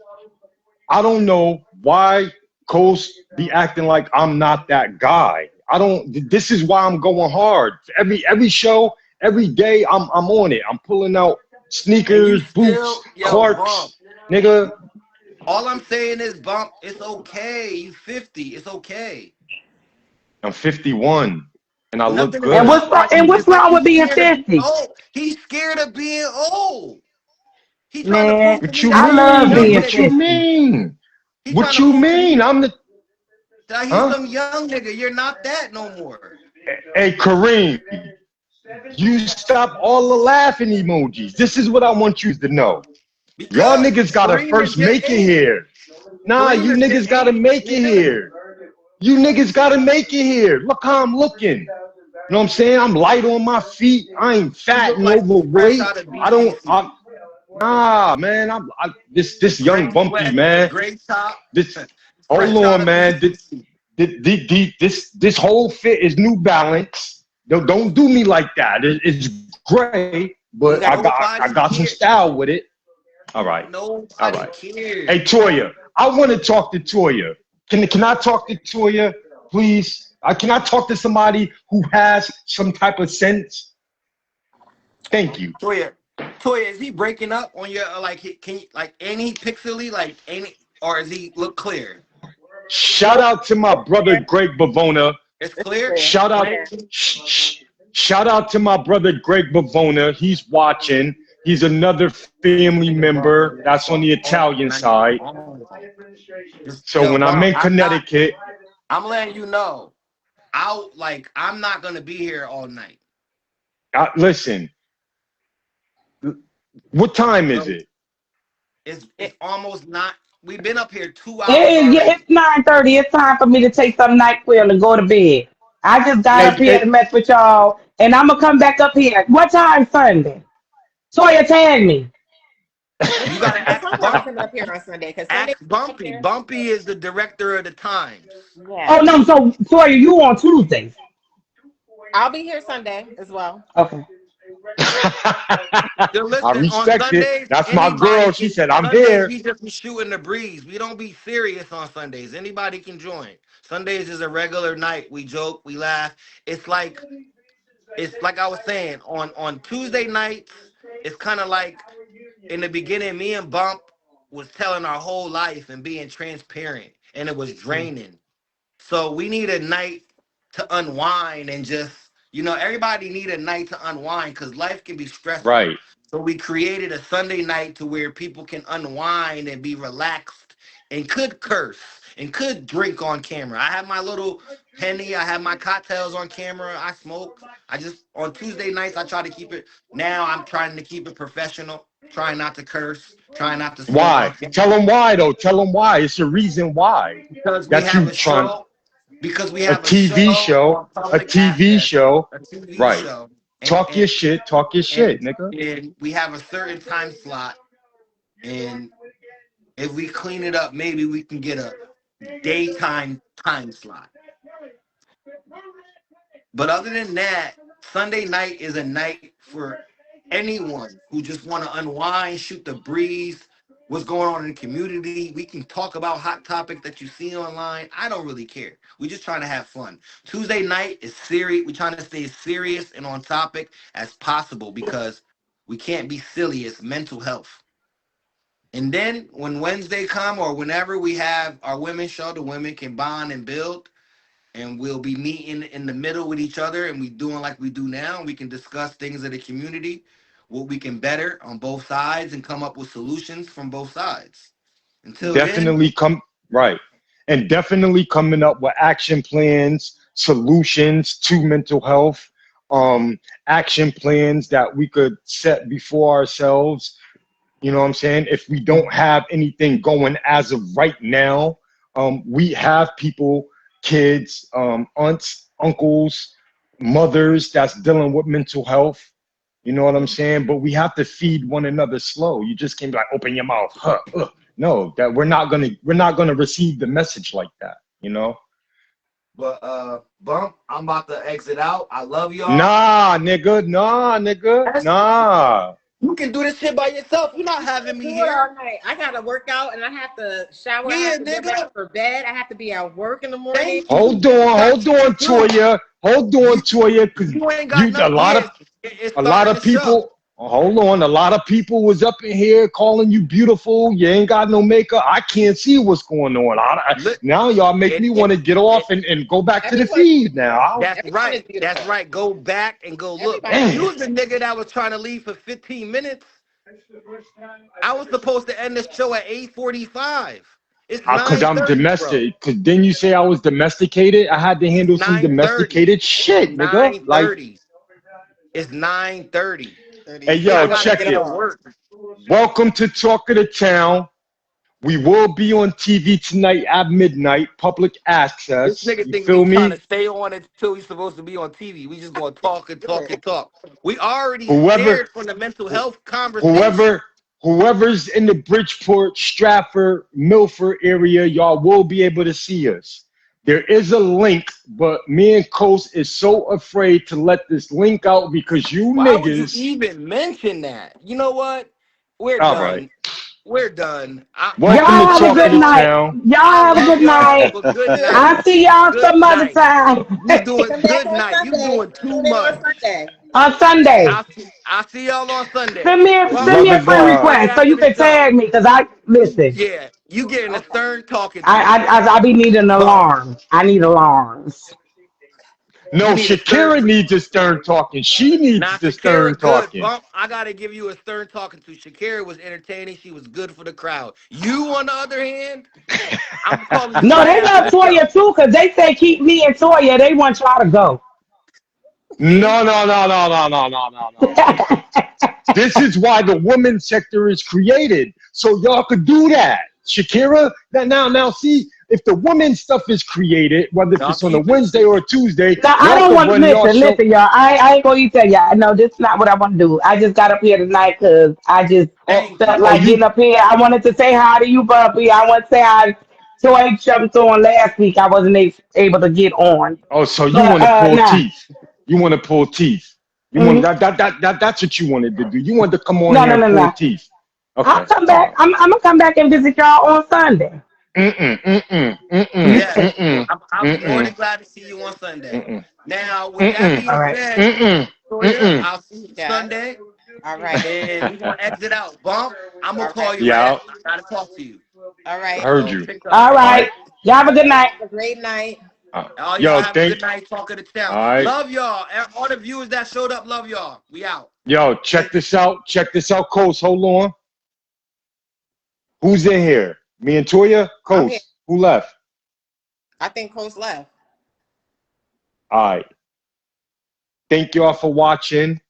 I don't know why Coast be acting like I'm not that guy. I don't. This is why I'm going hard. Every show, every day, I'm on it. I'm pulling out And you sneakers, boots, still, yo, bump. Clarks, nigga. All I'm saying is, bump. It's okay. You 50. It's okay. I'm 51 and I look Nothing is And good. what's wrong. wrong? Like And what's it's like wrong with he's being scared of being 50? old. He's scared of being old. He trying to Man, prove to What me you that I he's some love mean? young being What you nigga. 50. mean? He trying What to you prove to me mean? I'm the that he's huh? some young nigga. You're not that no more. Hey Kareem, you stop all the laughing emojis. This is what I want you to know. Y'all Because niggas gotta Kareem is first your make it age. here. Nah, Kareem you is your niggas gotta age, make it nigga. here. You niggas gotta make it here. Look how I'm looking. You know what I'm saying? I'm light on my feet. I ain't You fat look and like you fresh overweight. out of I don't. BJC. Nah, man. This young Gray bumpy sweats, man. gray top, This. Hold fresh out on, of man. BJC. This whole fit is New Balance. Don't do me like that. It's gray, You but got I nobody got some here. style with it. All right, all Nobody right. cares. Hey Toya, I want to talk to Toya. Can I talk to Toya, please? Can I talk to somebody who has some type of sense? Thank you. Toya, is he breaking up on your can you like any pixely like any or is he look clear? Shout Nope. out to my It's brother clear. Greg Bavona. It's It's clear. clear. Shout It's out, clear. shout out to my brother Greg Bavona. He's watching. He's another family member that's on the Italian side. So Yo, when I'm bump. in Connecticut, I'm letting you know. I'm not gonna be here all night. listen. What time is So it? it's almost not. We've been up here 2 hours It is, yeah, already. it's 9:30. It's time for me to take some NyQuil and go to bed. I just got up Hey, here to hey, mess with y'all, and I'm gonna come back up here. What time Sunday? Toya, tag me. You gotta ask Someone's Bump. coming up here on Sunday because Sunday Ask up Bumpy. here. Bumpy is the director of the Times. Oh Yeah, no, so Toya, you on Tuesdays? I'll be here Sunday as well. Okay. So I listen, on respect it. Sundays, That's my anybody girl. She can. said, I'm Sundays, here. we just be shooting the breeze. We don't be serious on Sundays. Anybody can join. Sundays is a regular night. We joke, we laugh. It's like I was saying on Tuesday nights. It's kind of like in the beginning, me and Bump was telling our whole life and being transparent, and it was draining. So we need a night to unwind and just, everybody need a night to unwind because life can be stressful. Right. So we created a Sunday night to where people can unwind and be relaxed and could curse and could drink on camera. I have my little Henny, I have my cocktails on camera, I smoke. I just, on Tuesday nights, I try to keep it, now I'm trying to keep it professional, trying not to curse, trying not to smoke on Why? camera Tell them why, though. Tell them why. It's a reason why. because we That have you a trying show because we a have a TV show show, on a public TV access, show. a TV Right. show, and Talk your and shit. Talk your shit, and nigga. and we have a certain time slot, and if we clean it up, maybe we can get a daytime time slot. But other than that, Sunday night is a night for anyone who just want to unwind, shoot the breeze, what's going on in the community. We can talk about hot topics that you see online. I don't really care. We just trying to have fun. Tuesday night is serious. We're trying to stay as serious and on topic as possible because we can't be silly. It's mental health. And then when Wednesday come or whenever we have our women's show, the women can bond and build and we'll be meeting in the middle with each other and we doing like we do now. We can discuss things of the community, what we can better on both sides and come up with solutions from both sides. Until then, Definitely come right. And definitely coming up with action plans, solutions to mental health, action plans that we could set before ourselves. You know what I'm saying? If we don't have anything going as of right now, we have people, kids, aunts, uncles, mothers that's dealing with mental health. You know what I'm saying? But we have to feed one another slow. You just can't be like, open your mouth. Huh, no, that we're not gonna receive the message like that, you know? but Bump, I'm about to exit out. I love y'all. Nah, nigga, nah. You can do this shit by yourself. You're not having me Do it here. all night. I gotta work out and I have to shower. I Yeah, have to get nigga. ready for bed. I have to be at work in the morning. Thank you. Hold on, Toya. Hold on, Toya, because You ain't got a nothing. lot of It's a lot starting of the show. people. Hold on, a lot of people was up in here calling you beautiful. You ain't got no makeup. I can't see what's going on. Now y'all make me want to get off and go back to the Everyone- feed now. That's Everyone right. is beautiful. That's right. Go back and go look. Everybody- You was the nigga that was trying to leave for 15 minutes. I was supposed to end the show at 8:45. It's Because I'm 9:30, domestic. Because then you say I was domesticated. I had to handle some 9:30. domesticated shit, nigga. Like, 9:30. It's 9:30. hey, yo, I gotta check get it. off work. Welcome to Talk of the Town. We will be on TV tonight at midnight, public access. This nigga You think feel we me? trying to stay on until he's supposed to be on TV. We just gonna talk and talk and talk. We already Whoever- scared from the mental health conversation. Whoever's in the Bridgeport, Stratford, Milford area, y'all will be able to see us. There is a link, but me and Coast is so afraid to let this link out because you Why would you niggas. even mention that? You know what? We're All done. right. We're done. Welcome Y'all to have a Talk of good the night. Town. Y'all have a love good y'all. night. Have a good night. I'll see y'all Good some other night. time. You doing Come back good on night. You Sunday. doing too Tune in much. on Sunday. On Sunday. I'll see y'all on Sunday. Send me a Well, send me a Love friend and right request so after you the can show. tag me because I listen. Yeah, you getting a stern talking to. I be needing an Pause. alarm. I need alarms. No, You need a Shakira stern. needs a stern talking. She needs Now the stern Shakira good. talking. Bump, I gotta give you a stern talking to. Shakira was entertaining. She was good for the crowd. You, on the other hand, I'm calling you No, right they after love the show. Toya too because they say keep me and Toya. They want y'all to go. No. This is why the women's sector is created, so y'all could do that. Shakira, now see, if the women's stuff is created, whether Y'all it's on a keep it. Wednesday or a Tuesday, No, I y'all don't could want to run y'all show. listen, y'all. I ain't gonna tell y'all. No, this is not what I want to do. I just got up here tonight because I just Thank felt you. like getting up here. I wanted to say hi to you, Bumpy. I want to say hi to Toy jumped on last week. I wasn't able to get on. Oh, so you But want to pull nah. teeth? You want to pull teeth? You want that's what you wanted to do. You wanted to come on No, here no, and no, pull no. teeth. I'll Okay. come back. I'm gonna come back and visit y'all on Sunday. Yes, I'm more than Mm-mm. glad to see you on Sunday. Mm-mm. Now, with that Mm-mm. All being right. said, Mm-mm. Toya, Mm-mm. I'll see you Yes. Sunday, All right. and we're gonna exit out. Bump, I'm gonna All call right. you right Yeah, after. I gotta talk to you. All right. heard So you. pick up. All All right. right. Y'all have a good night. Have a great night. All y'all Yo, have a thank. good night. Talk of the All town. right. Love y'all. All the viewers that showed up, love y'all. We out. Yo, check this out. Check this out, Coast. Hold on. Who's in here? Me and Toya? I'm here. Coast. Who left? I think Coach left. All right. Thank y'all for watching.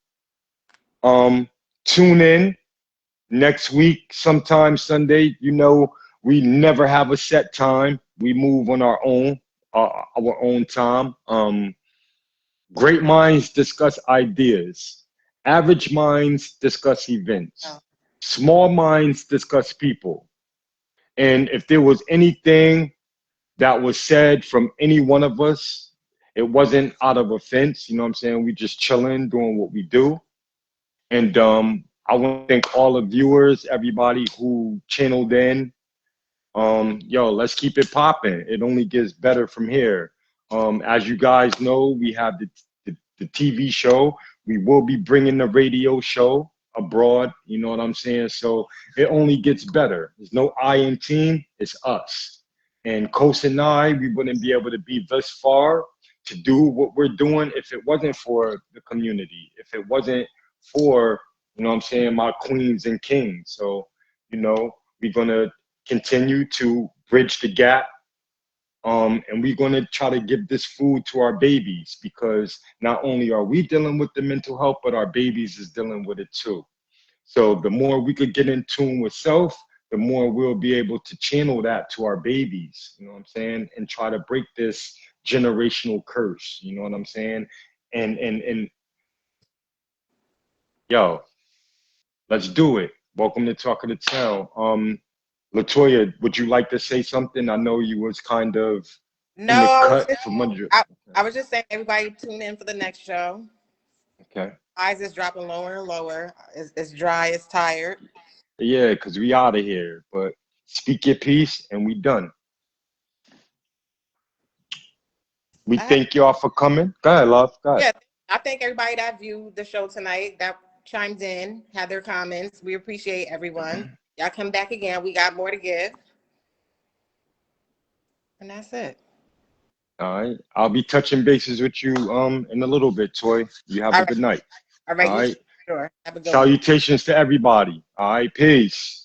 Tune in next week, sometime Sunday. You know, we never have a set time. We move on our own time. Great minds discuss ideas. Average minds discuss events. Oh. Small minds discuss people. And if there was anything that was said from any one of us, it wasn't out of offense. You know what I'm saying? We just chilling, doing what we do. And I want to thank all the viewers, everybody who channeled in. Yo, let's keep it popping. It only gets better from here. As you guys know, we have the TV show. We will be bringing the radio show abroad. You know what I'm saying? So it only gets better. There's no I in team. It's us. And Coast and I, we wouldn't be able to be this far to do what we're doing if it wasn't for the community, if it wasn't for, you know what I'm saying, my queens and kings. So, you know, we're going to continue to bridge the gap. And we're going to try to give this food to our babies, because not only are we dealing with the mental health, but our babies is dealing with it too. So the more we could get in tune with self, the more we'll be able to channel that to our babies, you know what I'm saying? And try to break this generational curse, you know what I'm saying? And yo, let's do it. Welcome to Talk of the Town. Latoya, would you like to say something? I know you was kind of in the cut from under. I was just saying, everybody tune in for the next show. Okay. Eyes is dropping lower and lower. It's dry. It's tired. Yeah, because we out of here. But speak your piece and we done. We thank y'all for coming. Go ahead, love. Go ahead. Yeah, I thank everybody that viewed the show tonight, that chimed in, had their comments. We appreciate everyone. Y'all come back again. We got more to give. And that's it. All right. I'll be touching bases with you in a little bit, Toy. You have a good night. All right. All right. Sure. Have a good one. Salutations to everybody. All right. Peace.